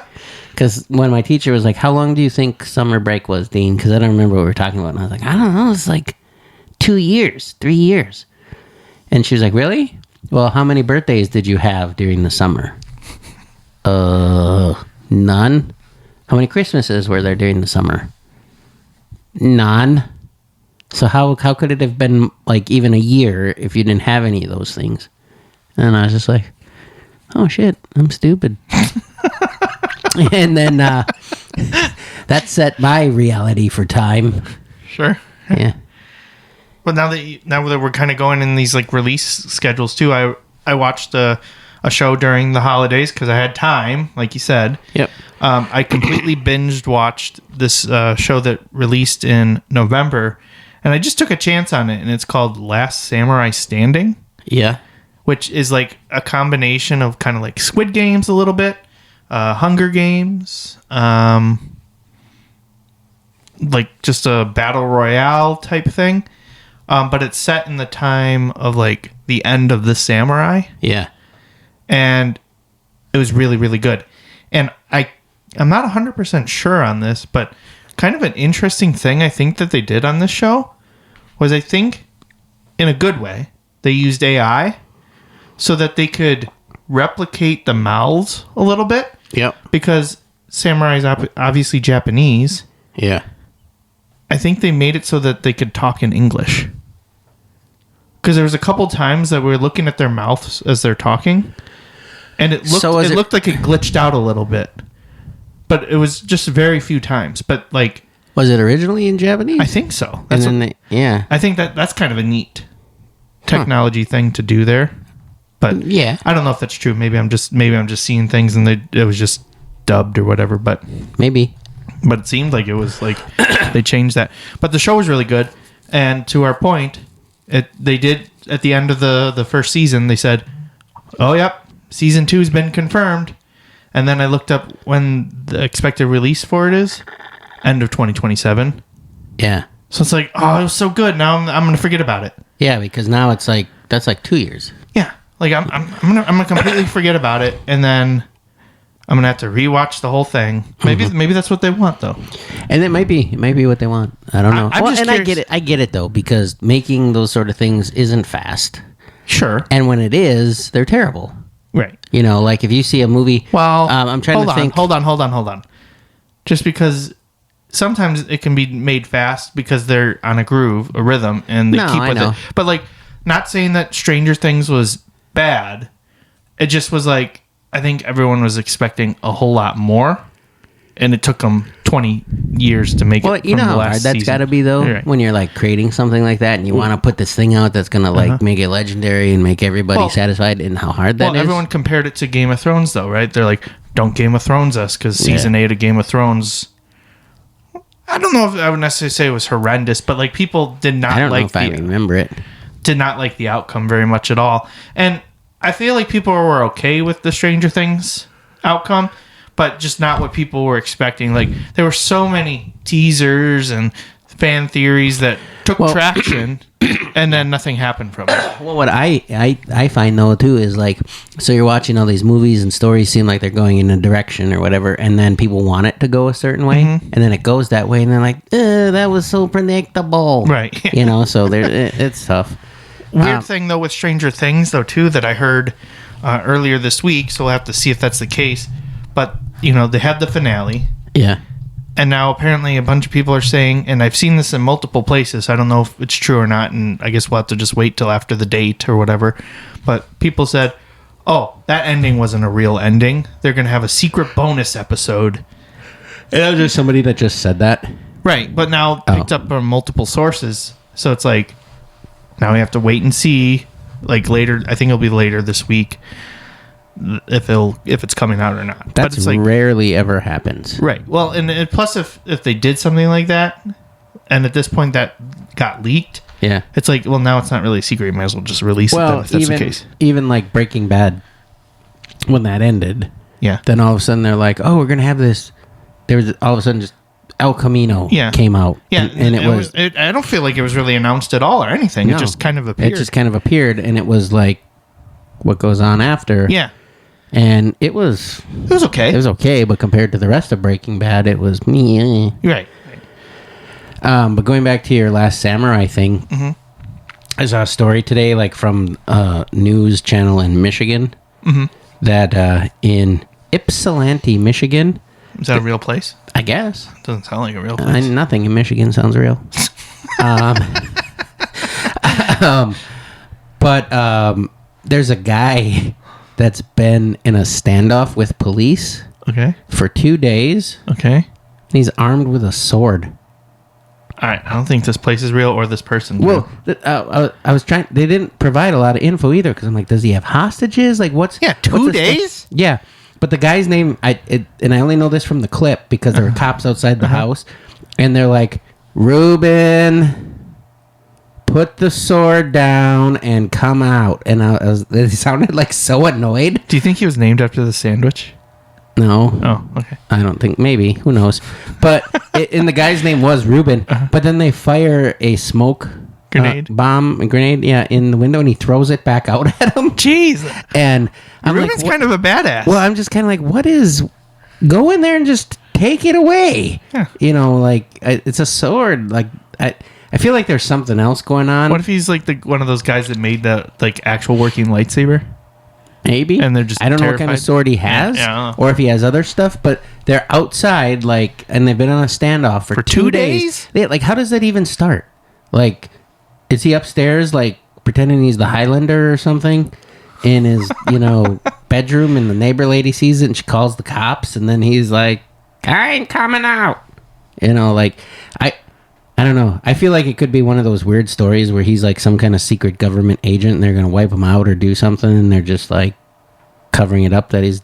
Because when my teacher was like, how long do you think summer break was, Dean? Because I don't remember what we were talking about. And I was like, I don't know. It's like 2 years, 3 years. And she was like, really? Well, how many birthdays did you have during the summer? None. How many Christmases were there during the summer? None. So how could it have been like even a year if you didn't have any of those things? And I was just like, oh shit, I'm stupid. And then that set my reality for time. Sure. Yeah. Well, now that we're kind of going in these like release schedules too, I watched a show during the holidays because I had time, like you said. Yep. I completely binged watched this show that released in November, and I just took a chance on it, and it's called Last Samurai Standing. Yeah. Which is like a combination of kind of like Squid Games a little bit, Hunger Games, like just a battle royale type thing. But it's set in the time of like the end of the samurai. Yeah. And it was really, really good. And I'm not 100% sure on this, but kind of an interesting thing I think that they did on this show was, I think, in a good way, they used AI so that they could replicate the mouths a little bit. Yep. Because samurai is obviously Japanese. Yeah. I think they made it so that they could talk in English. Because there was a couple times that we were looking at their mouths as they're talking, and it looked like it glitched out a little bit. But it was just very few times. But like, was it originally in Japanese? I think so. Yeah. I think that's kind of a neat technology thing to do there. But yeah, I don't know if that's true. Maybe I'm just seeing things and it was just dubbed or whatever. But maybe. But it seemed like it was like they changed that. But the show was really good. And to our point, they did at the end of the first season. They said, "Oh, yep, season 2 has been confirmed." And then I looked up when the expected release for it is, end of 2027. Yeah. So it's like, oh, it was so good. Now I'm gonna forget about it. Yeah, because now it's like that's like 2 years. Yeah, like I'm gonna completely forget about it, and then I'm gonna have to rewatch the whole thing. Maybe that's what they want, though. And it might be what they want. I don't know. I'm just curious. I get it though, because making those sort of things isn't fast. Sure. And when it is, they're terrible. Right. Like if you see a movie. Well, I'm trying to think. Hold on. Just because sometimes it can be made fast because they're on a groove, a rhythm, and they keep with it. But like, not saying that Stranger Things was bad. It just was like, I think everyone was expecting a whole lot more, and it took them 20 years to make Well, it you from know the how last hard that's season. got to be, though, Right. when you're, like, creating something like that and you want to put this thing out that's going to, like, make it legendary and make everybody Well- satisfied, and how hard that is. Well, everyone compared it to Game of Thrones, though, right? They're like, don't Game of Thrones us, because season 8 of Game of Thrones, I don't know if I would necessarily say it was horrendous, but like people did not I don't know like if I remember it. did not like the outcome very much at all. And I feel like people were okay with the Stranger Things outcome, but just not what people were expecting. Like there were so many teasers and fan theories that took traction, and then nothing happened from it. Well, what I find, though, too, is like, so you're watching all these movies and stories seem like they're going in a direction or whatever, and then people want it to go a certain way, and then it goes that way, and they're like, that was so predictable. Right. You know, so it's tough. Weird thing, though, with Stranger Things, though, too, that I heard earlier this week, so we'll have to see if that's the case. But, you know, they had the finale. Yeah. And now apparently a bunch of people are saying, and I've seen this in multiple places, so I don't know if it's true or not, and I guess we'll have to just wait till after the date or whatever. But people said, oh, that ending wasn't a real ending. They're going to have a secret bonus episode. And that was just somebody that just said that. Right, but now picked up from multiple sources. So it's like, now we have to wait and see, like later, I think it'll be later this week, if it's coming out or not. That's but it's like, rarely ever happens. right. Well, and plus if they did something like that, and at this point that got leaked, Yeah. it's like, well, now it's not really a secret. You might as well just release it then, if that's the case. Even like Breaking Bad, when that ended, Yeah. then all of a sudden they're like, oh, we're going to have this. There was all of a sudden just El Camino came out. Yeah, And it was I don't feel like it was really announced at all or anything. No. It just kind of appeared. It just kind of appeared, and it was like what goes on after. Yeah. And it was okay. It was okay, but compared to the rest of Breaking Bad, it was me. Right. But going back to your Last Samurai thing, I saw a story today, like from a news channel in Michigan, that in Ypsilanti, Michigan, Is that a real place? I guess. Doesn't sound like a real place. Nothing in Michigan sounds real. But there's a guy that's been in a standoff with police Okay. for 2 days. Okay. He's armed with a sword. All right. I don't think this place is real or this person. Well, I was trying. They didn't provide a lot of info either, because I'm like, does he have hostages? Like, what's 2 what's this days? thing? Yeah, but the guy's name, and I only know this from the clip because there were cops outside the house, and they're like, Ruben, put the sword down and come out. And they sounded like so annoyed. Do you think he was named after the sandwich? No. Oh, okay. I don't think. Maybe. Who knows? But and the guy's name was Ruben. But then they fire a smoke Grenade? grenade, yeah, in the window, and he throws it back out at him. Jeez. And I'm Ruben's like, kind of a badass. well, I'm just kind of like, what is? Go in there and just take it away. Yeah. You know, like it's a sword. Like I feel like there's something else going on. What if he's like one of those guys that made the like actual working lightsaber? Maybe. And they're just I don't know what kind of terrified? sword he has, Yeah, I don't know. or if he has other stuff. But they're outside, like, and they've been on a standoff for 2 2 days. days? Like, how does that even start? Like, is he upstairs, like, pretending he's the Highlander or something in his, bedroom, and the neighbor lady sees it and she calls the cops, and then he's like, I ain't coming out. I don't know. I feel like it could be one of those weird stories where he's like some kind of secret government agent and they're going to wipe him out or do something, and they're just like covering it up that he's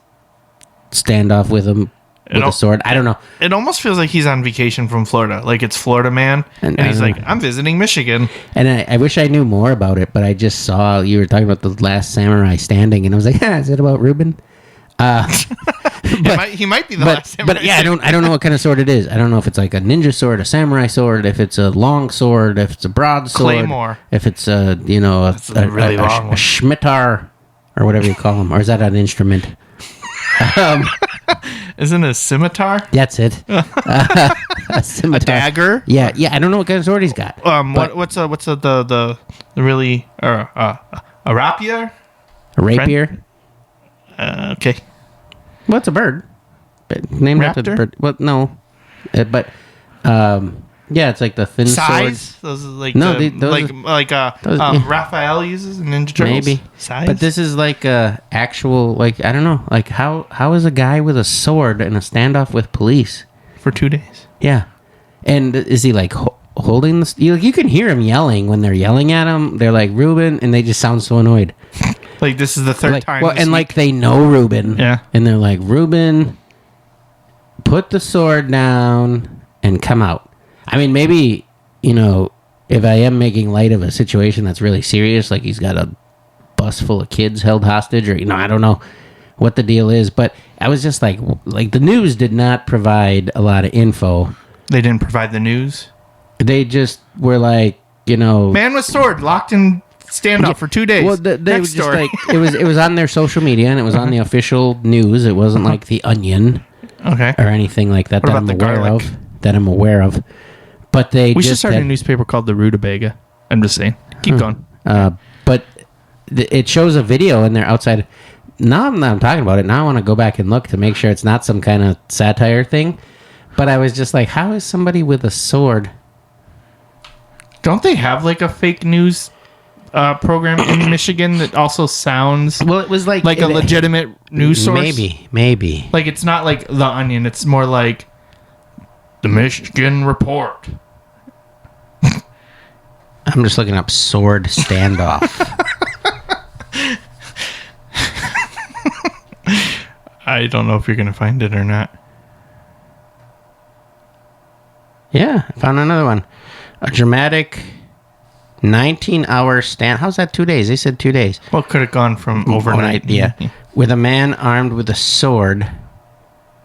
standoff with him with a sword. I don't know. It almost feels like he's on vacation from Florida. Like it's Florida man. And he's like, I'm visiting Michigan. And I wish I knew more about it, but I just saw you were talking about the Last Samurai standing, and I was like, is it about Ruben? He might be the last samurai. But yeah, I don't know what kind of sword it is. I don't know if it's like a ninja sword, a samurai sword, if it's a long sword, if it's a broad sword, Claymore. if it's a really long one. a scimitar or whatever you call them, or is that an instrument? Isn't it a scimitar? That's it. A scimitar. A dagger? Yeah. I don't know what kind of sword he's got. What's the really a rapier? A rapier. Okay. What's a bird? Named after the Raptor? bird. Well, no, yeah, it's like the thin Size? sword. Those are like No, Raphael uses in Ninja Turtles. Maybe. Size? But this is like a actual, like, I don't know, like how is a guy with a sword in a standoff with police? for 2 days. Yeah. And is he like holding this? You can hear him yelling when they're yelling at him. They're like, Ruben, and they just sound so annoyed. Like, this is the third time. Well, and like they know Ruben. Yeah. And they're like, Ruben, put the sword down and come out. I mean, maybe, if I am making light of a situation that's really serious, like he's got a bus full of kids held hostage, or I don't know what the deal is, but I was just like the news did not provide a lot of info. They didn't provide the news. They just were like, man with sword locked in standoff for 2 days. Well, they were just like it was on their social media, and it was on the official news. It wasn't like the Onion, okay, or anything like that. What about the garlic? That I'm aware of. But we should start a newspaper called the Rutabaga. I'm just saying. Keep going. But it shows a video, and they're outside. Now I'm talking about it. Now I want to go back and look to make sure it's not some kind of satire thing. But I was just like, how is somebody with a sword? Don't they have like a fake news program in Michigan that also sounds well? It was like a legitimate news source. Maybe. Like it's not like the Onion. It's more like the Michigan Report. I'm just looking up sword standoff. I don't know if you're gonna find it or not. Yeah, I found another one. A dramatic 19-hour stand. How's that 2 days? They said 2 days. Well, could have gone from overnight. Yeah. With a man armed with a sword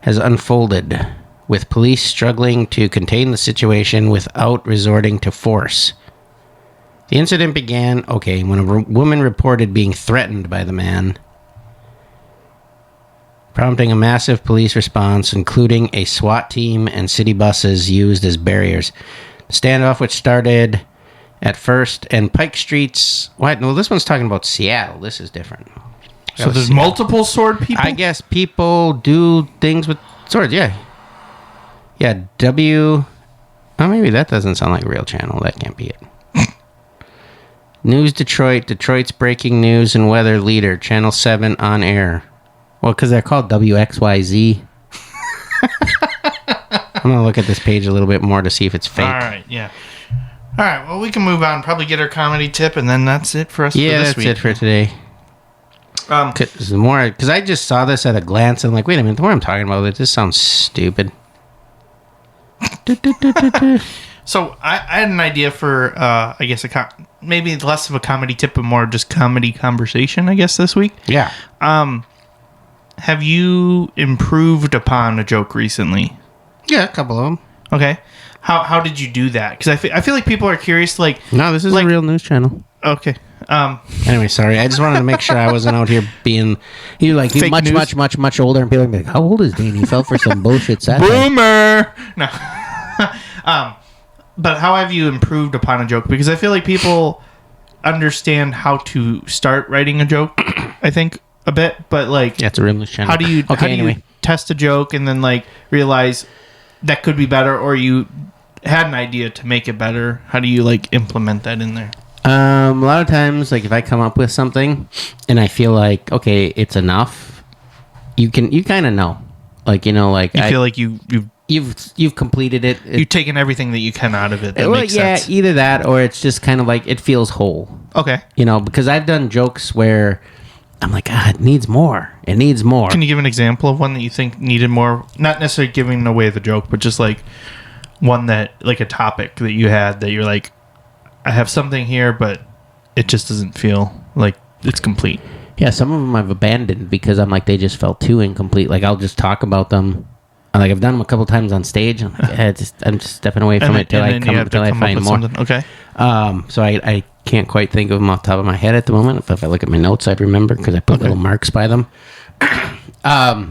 has unfolded, with police struggling to contain the situation without resorting to force. The incident began, when a woman reported being threatened by the man, prompting a massive police response, including a SWAT team and city buses used as barriers. The standoff, which started at First and Pike Streets... What? No, this one's talking about Seattle. This is different. So there's multiple sword people? I guess people do things with swords, yeah. Yeah, Oh, maybe that doesn't sound like a real channel. That can't be it. News Detroit, Detroit's breaking news and weather leader, Channel 7 on air. Well, because they're called WXYZ. I'm going to look at this page a little bit more to see if it's fake. All right, yeah. All right, well, we can move on. Probably get our comedy tip, and then that's it for us for this week. Yeah, that's it for today. Because I just saw this at a glance, and I'm like, wait a minute, the more I'm talking about it, this sounds stupid. So I had an idea for, I guess, maybe less of a comedy tip, but more just comedy conversation, I guess, this week. Yeah. Have you improved upon a joke recently? Yeah, a couple of them. Okay. How did you do that? Because I feel like people are curious. Like, no, this is a real news channel. Okay. Anyway, sorry. I just wanted to make sure I wasn't out here being Fake news? much older, and people are like, "How old is Dean? He fell for some bullshit satire." Boomer. No. But how have you improved upon a joke? Because I feel like people understand how to start writing a joke. I think a bit, but like, yeah, it's a real news channel. How do you test a joke and then like realize that could be better, or you had an idea to make it better? How do you like implement that in there? A lot of times, like if I come up with something and I feel like it's enough, you kind of know, like you feel like you've completed it. You've taken everything that you can out of it. That makes sense. Either that or it's just kind of like it feels whole. Okay, because I've done jokes where I'm like, it needs more. It needs more. Can you give an example of one that you think needed more? Not necessarily giving away the joke, but just like one that, like a topic that you had that you're like, I have something here, but it just doesn't feel like it's complete. Yeah, some of them I've abandoned because I'm like, they just felt too incomplete. Like I'll just talk about them. Like I've done them a couple times on stage. I'm like, I'm just stepping away from it till I find more. Something. Okay. So I can't quite think of them off the top of my head at the moment. If I look at my notes, I'd remember because I put little marks by them. I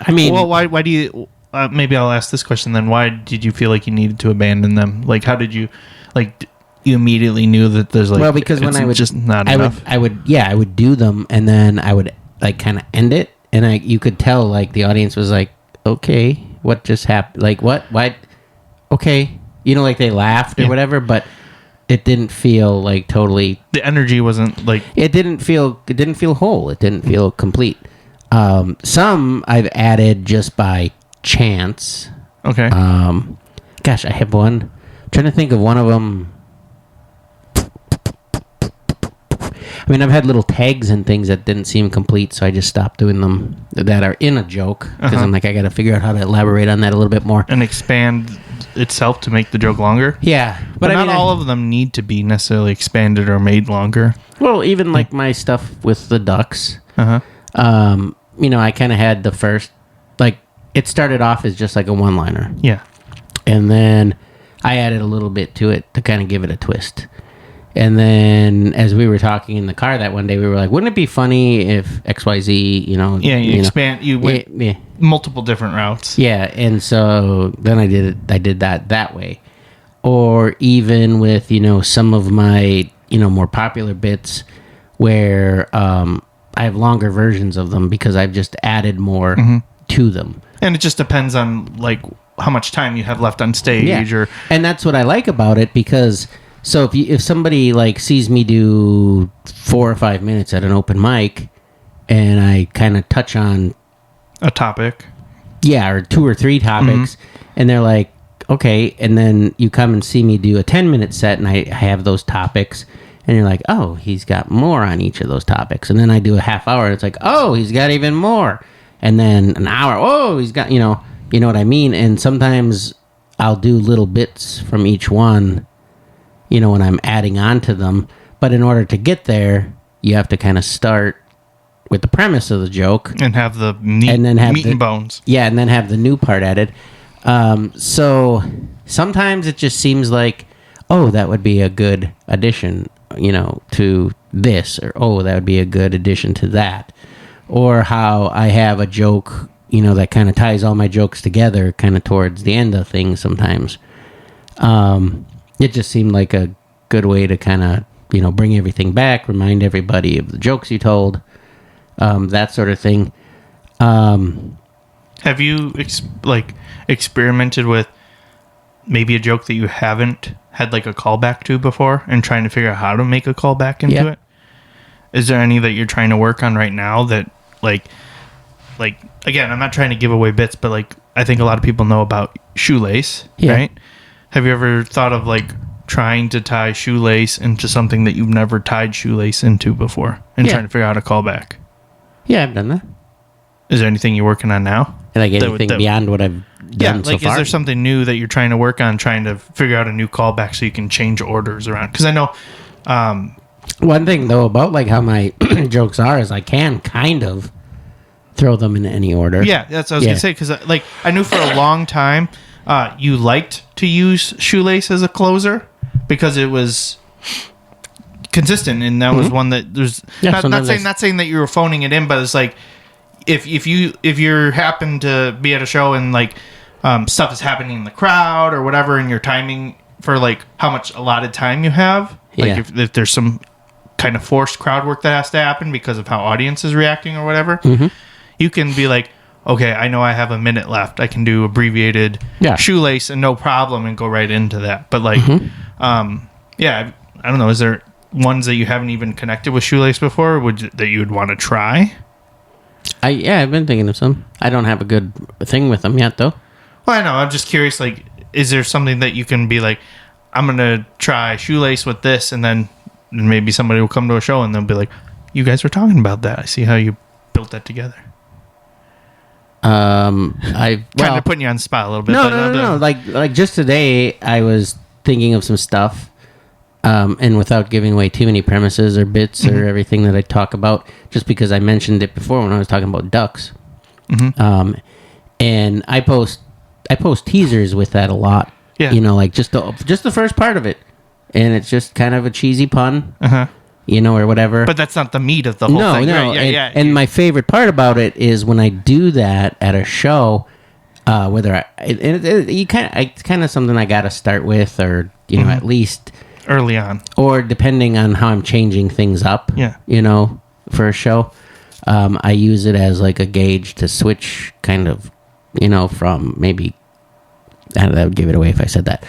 mean, well, why do you? Maybe I'll ask this question then. Why did you feel like you needed to abandon them? Like, how did you? Like, you immediately knew that there's like. Well, because when I would just not enough. I would do them, and then I would like kind of end it, and you could tell like the audience was like, okay, what just happened? Like, what? Why? Okay, like they laughed or whatever, but it didn't feel like totally. The energy wasn't like. It didn't feel whole. It didn't feel complete. Some I've added just by chance. Okay. Gosh, I have one. I'm trying to think of one of them. I mean, I've had little tags and things that didn't seem complete, so I just stopped doing them that are in a joke because I'm like, I got to figure out how to elaborate on that a little bit more and expand itself to make the joke longer. Yeah, but not all of them need to be necessarily expanded or made longer. Well, even like my stuff with the ducks. I kind of had the first, like, it started off as just like a one-liner. Yeah, and then I added a little bit to it to kind of give it a twist. And then, as we were talking in the car that one day, we were like, "Wouldn't it be funny if XYZ, you went multiple different routes." Yeah, and so then I did that way, or even with some of my more popular bits where I have longer versions of them because I've just added more to them. And it just depends on like how much time you have left on stage, and that's what I like about it because. So if somebody like sees me do 4 or 5 minutes at an open mic, and I kind of touch on a topic, or 2 or 3 topics, and they're like, okay, and then you come and see me do a 10-minute set, and I have those topics, and you're like, oh, he's got more on each of those topics, and then I do a half hour, and it's like, oh, he's got even more, and then an hour, oh, he's got you know what I mean, and sometimes I'll do little bits from each one. When I'm adding on to them. But in order to get there, you have to kind of start with the premise of the joke. And have the meat and bones. Yeah, and then have the new part added. So sometimes it just seems like, oh, that would be a good addition, to this. Or, oh, that would be a good addition to that. Or how I have a joke, that kind of ties all my jokes together kind of towards the end of things sometimes. It just seemed like a good way to kind of, bring everything back, remind everybody of the jokes you told, that sort of thing. Have you experimented with maybe a joke that you haven't had like a callback to before and trying to figure out how to make a callback into it? Is there any that you're trying to work on right now that like again, I'm not trying to give away bits, but like I think a lot of people know about shoelace, right? Have you ever thought of like trying to tie shoelace into something that you've never tied shoelace into before and trying to figure out how to call back? Yeah, I've done that. Is there anything you're working on now? Like anything beyond what I've done so far? Is there something new that you're trying to work on, trying to figure out a new callback so you can change orders around? Because I know... one thing, though, about like how my jokes are is I can kind of throw them in any order. Yeah, that's what I was going to say. Because like I knew for a long time you liked to use shoelace as a closer because it was consistent, and that was one that there's not saying that you were phoning it in, but it's like if you happen to be at a show and like stuff is happening in the crowd or whatever, and your timing for like how much allotted time you have, like if there's some kind of forced crowd work that has to happen because of how audience is reacting or whatever, you can be like, okay, I know I have a minute left. I can do abbreviated shoelace and no problem and go right into that. But like, I don't know. Is there ones that you haven't even connected with shoelace before that you would want to try? I've been thinking of some. I don't have a good thing with them yet, though. Well, I know. I'm just curious, like, is there something that you can be like, I'm going to try shoelace with this, and then maybe somebody will come to a show and they'll be like, you guys were talking about that. I see how you built that together. Kind of putting you on the spot a little bit. No. Like just today, I was thinking of some stuff, and without giving away too many premises or bits or everything that I talk about, just because I mentioned it before when I was talking about ducks. And I post teasers with that a lot. Yeah. Like just the first part of it, and it's just kind of a cheesy pun. Or whatever. But that's not the meat of the whole thing. No. Right? And my favorite part about it is when I do that at a show, it's kind of something I got to start with, or at least early on, or depending on how I'm changing things up. For a show, I use it as like a gauge to switch, kind of, from maybe. That would give it away if I said that.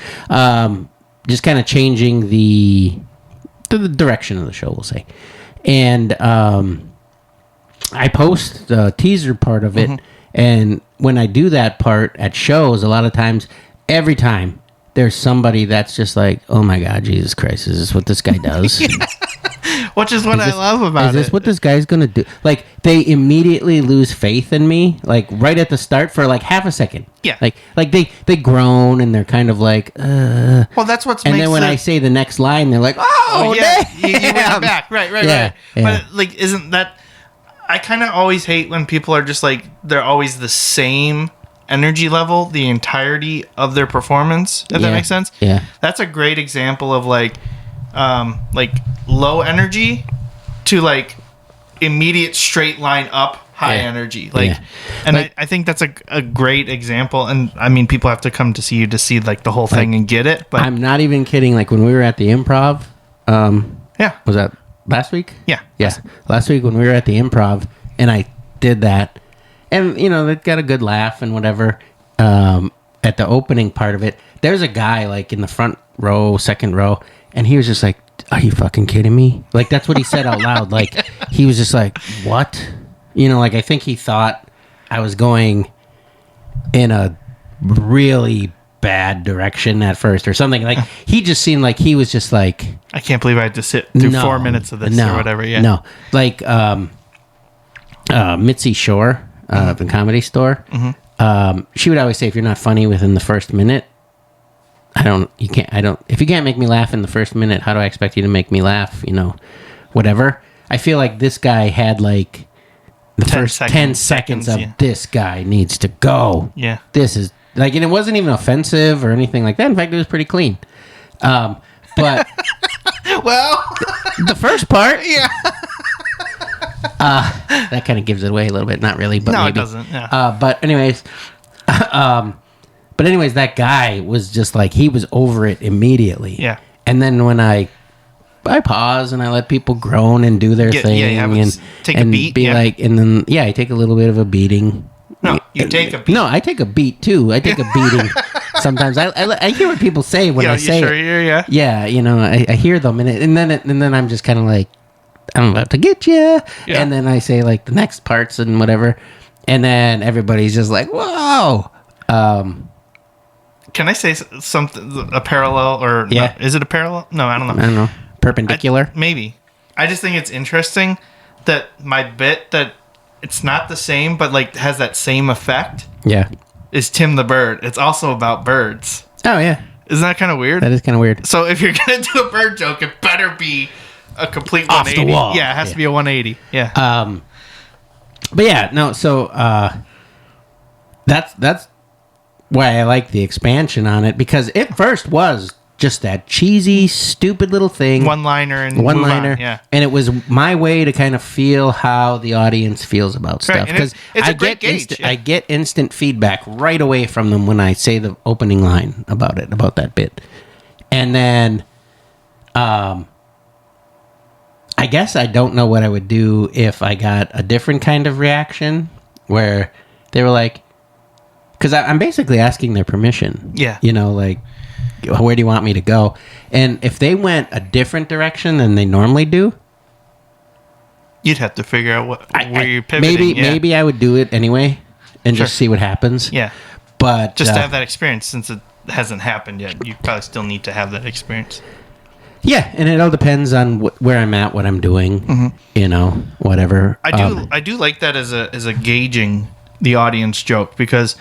Just kind of changing the direction of the show, we'll say. And I post the teaser part of it, and when I do that part at shows, a lot of times, every time, there's somebody that's just like, oh my God, Jesus Christ, is this what this guy does? Which is what I love about it. Is this what this guy's going to do? Like, they immediately lose faith in me, like, right at the start for, like, half a second. Yeah. Like they groan, and they're kind of like, Well, that's what's and makes then when I say the next line, they're like, oh, yeah, you win damn. it back. Right. Yeah. But, like, isn't that... I kind of always hate when people are just, like, they're always the same energy level the entirety of their performance, if that makes sense. Yeah. That's a great example of, like low energy to, like, immediate straight line up high energy. Like, and like, I think that's a great example. And, I mean, people have to come to see you to see, like, the whole thing and get it. But I'm not even kidding. Like, when we were at the Improv, was that last week? Yeah. Last week when we were at the Improv, and I did that, and, you know, they got a good laugh and whatever. At the opening part of it, there's a guy, like, in the front row, second row, and he was just like, are you fucking kidding me? Like, that's what he said out loud. Like, he was just like, what? You know, like, I think he thought I was going in a really bad direction at first or something. Like, he just seemed like he was just like, I can't believe I had to sit through 4 minutes of this or whatever. Yeah. No. Like, Mitzi Shore, the Comedy Store, she would always say, if you're not funny within the first minute, if you can't make me laugh in the first minute, how do I expect you to make me laugh? You know, whatever. I feel like this guy had, like, the first 10 seconds of this guy needs to go. Yeah. This is, like, and it wasn't even offensive or anything like that. In fact, it was pretty clean. But well, the first part, yeah, that kind of gives it away a little bit. Not really, but no, maybe. it doesn't. Yeah. But anyways, that guy was just like, he was over it immediately. Yeah. And then when I pause and I let people groan and do their thing and take a beat, be like, and then I take a little bit of a beating. No, you take a beat. No, I take a beat too. I take a beating. Sometimes I hear what people say when I say it. Yeah, you know, I hear them, and then I'm just kind of like, I'm about to get you, and then I say, like, the next parts and whatever, and then everybody's just like, whoa. Can I say something? A parallel or yeah? No, is it a parallel? No, I don't know. I don't know. Perpendicular? Maybe. I just think it's interesting that my bit that it's not the same, but, like, has that same effect. Yeah. Is Tim the Bird. It's also about birds. Oh, yeah. Isn't that kind of weird? That is kind of weird. So if you're going to do a bird joke, it better be a complete off 180. The wall. Yeah, it has to be a 180. Yeah. But yeah, no, so that's why I like the expansion on it, because it first was just that cheesy, stupid little thing. One-liner. Yeah. And it was my way to kind of feel how the audience feels about stuff. Because I get instant feedback right away from them when I say the opening line about that bit. And then, I guess I don't know what I would do if I got a different kind of reaction where they were like, because I'm basically asking their permission. Yeah. You know, like, where do you want me to go? And if they went a different direction than they normally do, you'd have to figure out where you're pivoting. Maybe I would do it anyway and just see what happens. Yeah. But just to have that experience, since it hasn't happened yet, you probably still need to have that experience. Yeah, and it all depends on where I'm at, what I'm doing, you know, whatever. I do like that as a gauging the audience joke, because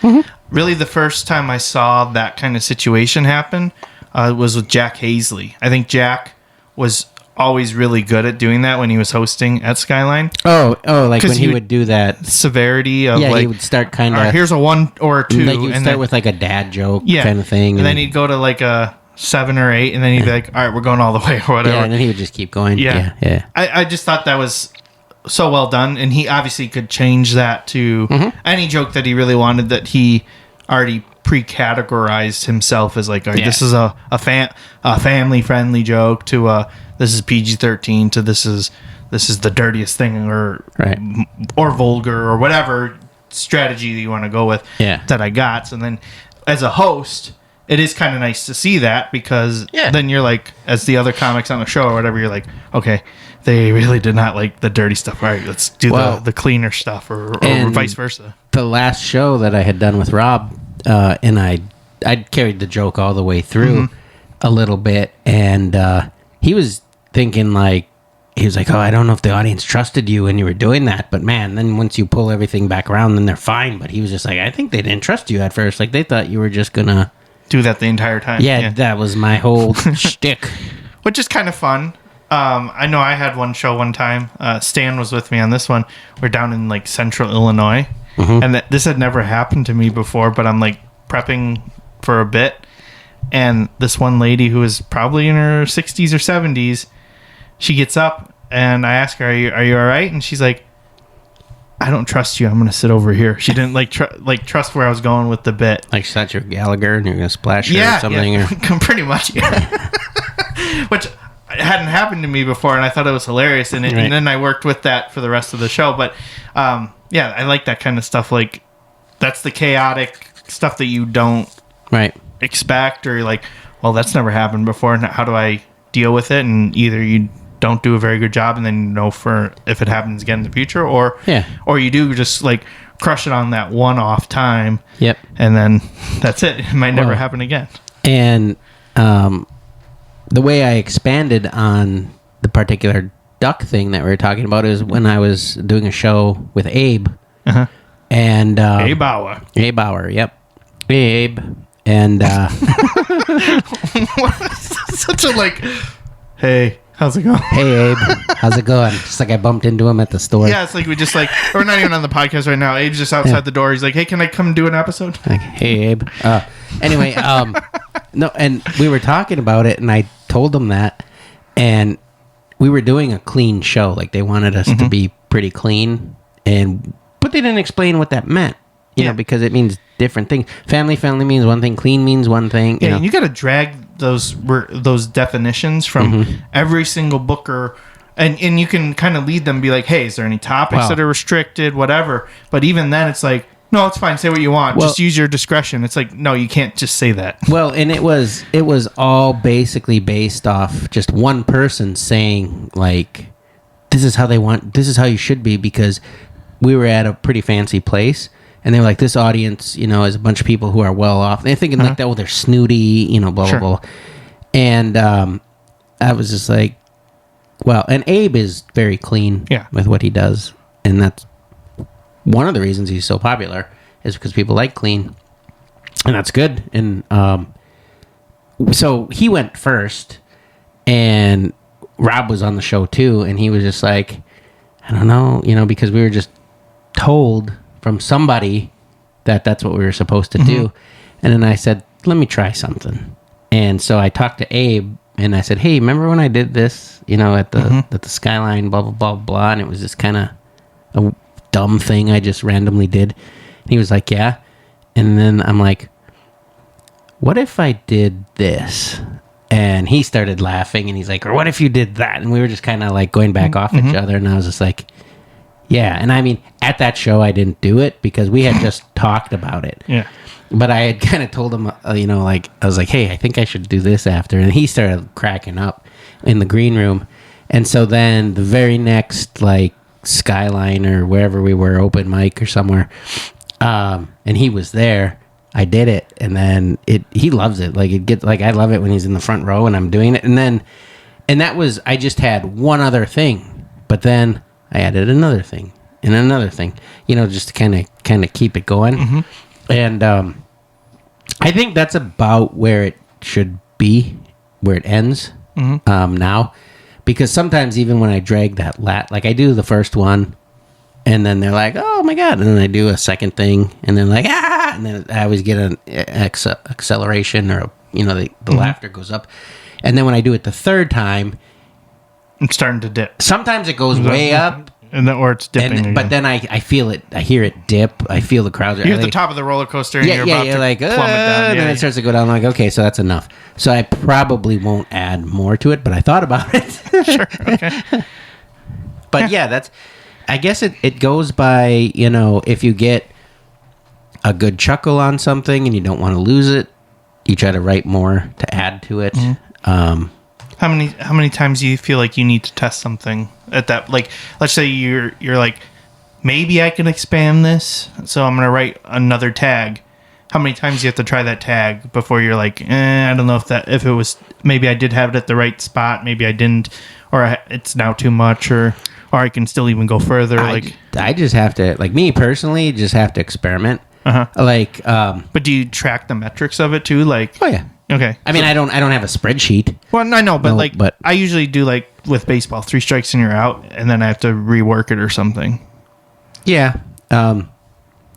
really the first time I saw that kind of situation happen was with Jack Hazley. I think Jack was always really good at doing that when he was hosting at Skyline. Oh, like when he would do that severity of, like, he would start kind of here's a 1 or a 2, like you'd start with like a dad joke kind of thing, and then he'd go to like a 7 or 8, and then he'd be like, all right, we're going all the way or whatever. Yeah, and then he would just keep going. Yeah. I just thought that was so well done, and he obviously could change that to any joke that he really wanted, that he already pre-categorized himself as, like, all right, this is a family-friendly joke, to this is PG-13, to this is the dirtiest thing, or vulgar, or whatever strategy that you want to go with that I got. So then, as a host, it is kind of nice to see that, because then you're like, as the other comics on the show or whatever, you're like, okay, they really did not like the dirty stuff. All right, let's do the cleaner stuff, or vice versa. The last show that I had done with Rob, and I carried the joke all the way through a little bit, and he was thinking like, he was like, oh, I don't know if the audience trusted you when you were doing that, but man, then once you pull everything back around, then they're fine. But he was just like, I think they didn't trust you at first. Like, they thought you were just gonna do that the entire time. Yeah. That was my whole shtick. Which is kind of fun. I know I had one show one time. Stan was with me on this one. We're down in like central Illinois, and this had never happened to me before, but I'm like prepping for a bit, and this one lady who is probably in her 60s or 70s, she gets up, and I ask her, are you all right? And she's like, I don't trust you. I'm going to sit over here. She didn't trust where I was going with the bit. Like, she thought you're Gallagher and you're going to splash her or something? Yeah, pretty much, yeah. Which hadn't happened to me before, and I thought it was hilarious. And then I worked with that for the rest of the show. But, yeah, I like that kind of stuff. Like, that's the chaotic stuff that you don't expect, or you're like, well, that's never happened before. And how do I deal with it? And either you don't do a very good job, and then you know for if it happens again in the future, or you do just like crush it on that one-off time. Yep. And then that's it. It might never happen again. And the way I expanded on the particular duck thing that we were talking about is when I was doing a show with Abe. And Abe Bauer. Abe Bauer, yep. Abe. And such a like, hey, how's it going? Hey, Abe. How's it going? Just like I bumped into him at the store. Yeah, it's like we just like, we're not even on the podcast right now. Abe's just outside the door. He's like, hey, can I come do an episode? Like, hey, Abe. Anyway, no, and we were talking about it, and I told them that, and we were doing a clean show. Like, they wanted us to be pretty clean, but they didn't explain what that meant. You know, because it means different things. Family means one thing. Clean means one thing. And you got to drag those definitions from every single booker, and you can kind of lead them, be like, hey, is there any topics that are restricted, whatever. But even then, it's like, no, it's fine. Say what you want. Just use your discretion. It's like, no, you can't just say that. Well, and it was all basically based off just one person saying, like, this is how they want, this is how you should be, because we were at a pretty fancy place. And they were like, this audience, is a bunch of people who are well off. They're thinking like that, well, they're snooty, blah, blah, blah. And I was just like, well, and Abe is very clean with what he does. And that's one of the reasons he's so popular, is because people like clean. And that's good. And so he went first, and Rob was on the show too. And he was just like, I don't know, because we were just told from somebody that that's what we were supposed to do. And then I said, let me try something. And so I talked to Abe, and I said, hey, remember when I did this, at the Skyline, blah, blah, blah, blah, and it was just kind of a dumb thing I just randomly did. And he was like, yeah. And then I'm like, what if I did this? And he started laughing, and he's like, or what if you did that? And we were just kind of like going back off each other, and I was just like, yeah. And I mean, at that show, I didn't do it because we had just talked about it. Yeah. But I had kind of told him, like, I was like, hey, I think I should do this after. And he started cracking up in the green room. And so then the very next, like, Skyline or wherever we were, open mic or somewhere, and he was there, I did it. And then he loves it. Like, I love it when he's in the front row and I'm doing it. And that was, I just had one other thing. But then I added another thing and another thing, just to kind of keep it going. And I think that's about where it should be, where it ends now. Because sometimes even when I drag that like I do the first one, and then they're like, oh my God. And then I do a second thing, and then like, ah, and then I always get an acceleration, or, the laughter goes up. And then when I do it the third time, it's starting to dip. Sometimes it goes way up, or it's dipping. But then I feel it. I hear it dip. I feel the crowds. You're at the top of the roller coaster, and you're about to like, plummet down. And then it starts to go down. I'm like, okay, so that's enough. So I probably won't add more to it, but I thought about it. Sure. Okay. But that's. I guess it goes by, if you get a good chuckle on something and you don't want to lose it, you try to write more to add to it. How many times do you feel like you need to test something at that? Like, let's say you're like, maybe I can expand this, so I'm gonna write another tag. How many times do you have to try that tag before you're like, I don't know if it was, maybe I did have it at the right spot, maybe I didn't, or it's now too much, or I can still even go further. I just have to, like, me personally, just have to experiment. Like, but do you track the metrics of it too? Like, oh yeah, okay. I mean, I don't have a spreadsheet. Well, I know, but I usually do, like with baseball, 3 strikes and you're out, and then I have to rework it or something. Yeah.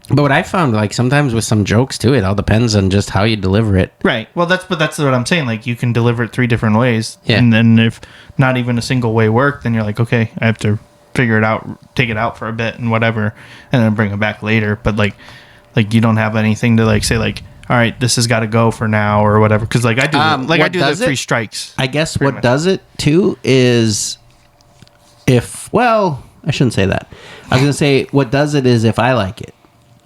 But what I found, like, sometimes with some jokes too, it all depends on just how you deliver it. Right. Well, that's what I'm saying. Like, you can deliver it 3 different ways. Yeah. And then if not even a single way worked, then you're like, okay, I have to figure it out, take it out for a bit and whatever, and then bring it back later. But like you don't have anything to like say like, all right, this has got to go for now or whatever. Because like I do, I do the 3 strikes. I guess what much does it too is I shouldn't say that. I was gonna say what does it is if I like it.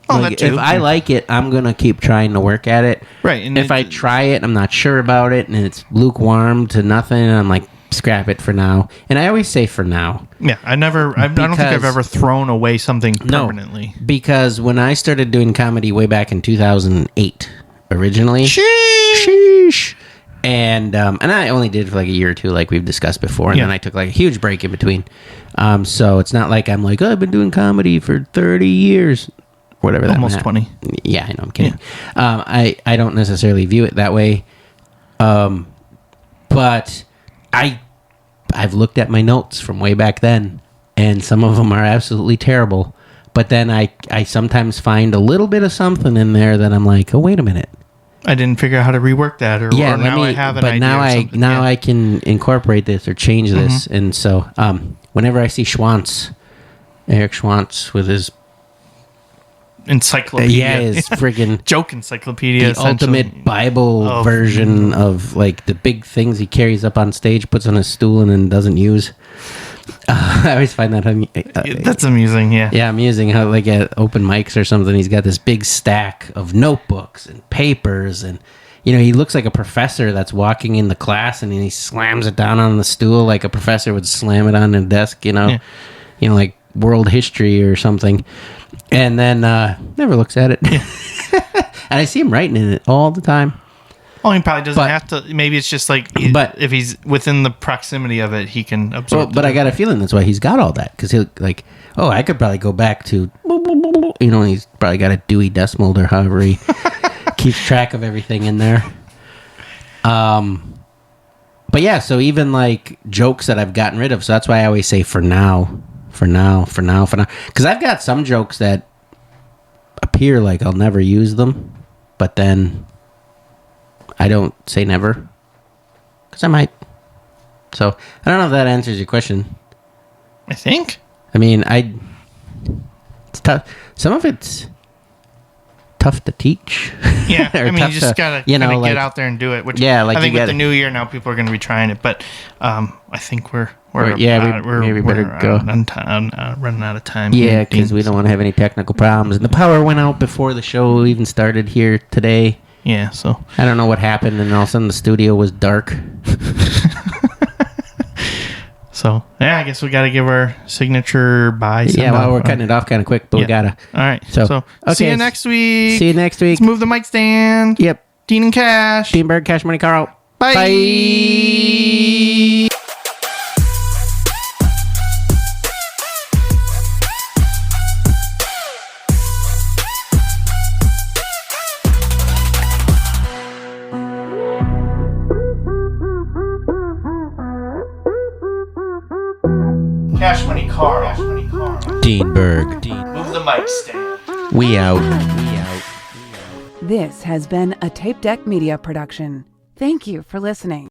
Oh, like, that too. If I like it, I'm gonna keep trying to work at it. Right. And if I try it, I'm not sure about it, and it's lukewarm to nothing, I'm like, scrap it for now. And I always say for now. Yeah, I don't think I've ever thrown away something permanently. No, because when I started doing comedy way back in 2008, originally. Sheesh. And I only did it for like a year or two, like we've discussed before, and then I took like a huge break in between. So it's not like I'm like, I've been doing comedy for 30 years. Whatever that almost 20. Yeah, I know, I'm kidding. Yeah. I don't necessarily view it that way. But I've looked at my notes from way back then, and some of them are absolutely terrible. But then I sometimes find a little bit of something in there that I'm like, oh, wait a minute. I didn't figure out how to rework that, or now I have an idea. But now I can incorporate this or change this. And so whenever I see Eric Schwantz with his encyclopedia, his friggin' joke encyclopedia, the ultimate Bible version of like the big things he carries up on stage, puts on his stool, and then doesn't use. I always find that that's amusing. Yeah, amusing how like at open mics or something, he's got this big stack of notebooks and papers, and he looks like a professor that's walking in the class, and he slams it down on the stool like a professor would slam it on the desk. Like world history or something. And then never looks at it. And I see him writing in it all the time. Oh, he probably doesn't have to. Maybe it's just like, but if he's within the proximity of it, he can absorb. But I got a feeling that's why he's got all that, because he'll like, I could probably go back to, he's probably got a Dewey Decimal or however he keeps track of everything in there. But yeah, so even like jokes that I've gotten rid of, so that's why I always say for now. Because I've got some jokes that appear like I'll never use them, but then I don't say never, because I might. So I don't know if that answers your question. I think. I mean, it's tough. Some of it's tough to teach. Yeah, I mean, you just gotta get out there and do it. Which I think with the new year now, people are going to be trying it. But I think we're running out of time. Yeah, because we don't want to have any technical problems. And the power went out before the show even started here today. Yeah, so I don't know what happened, and all of a sudden the studio was dark. So yeah, I guess we got to give our signature bye. Yeah, well, we're cutting it off kind of quick, but we gotta. All right. So okay, see you next week. See you next week. Let's move the mic stand. Yep. Dean and Cash. Dean Berg, Cash, Money Karl. Bye. Bye. Cash, Money Karl. Dean Berg. Move the mic stand. We out. This has been a TapeDeck Media production. Thank you for listening.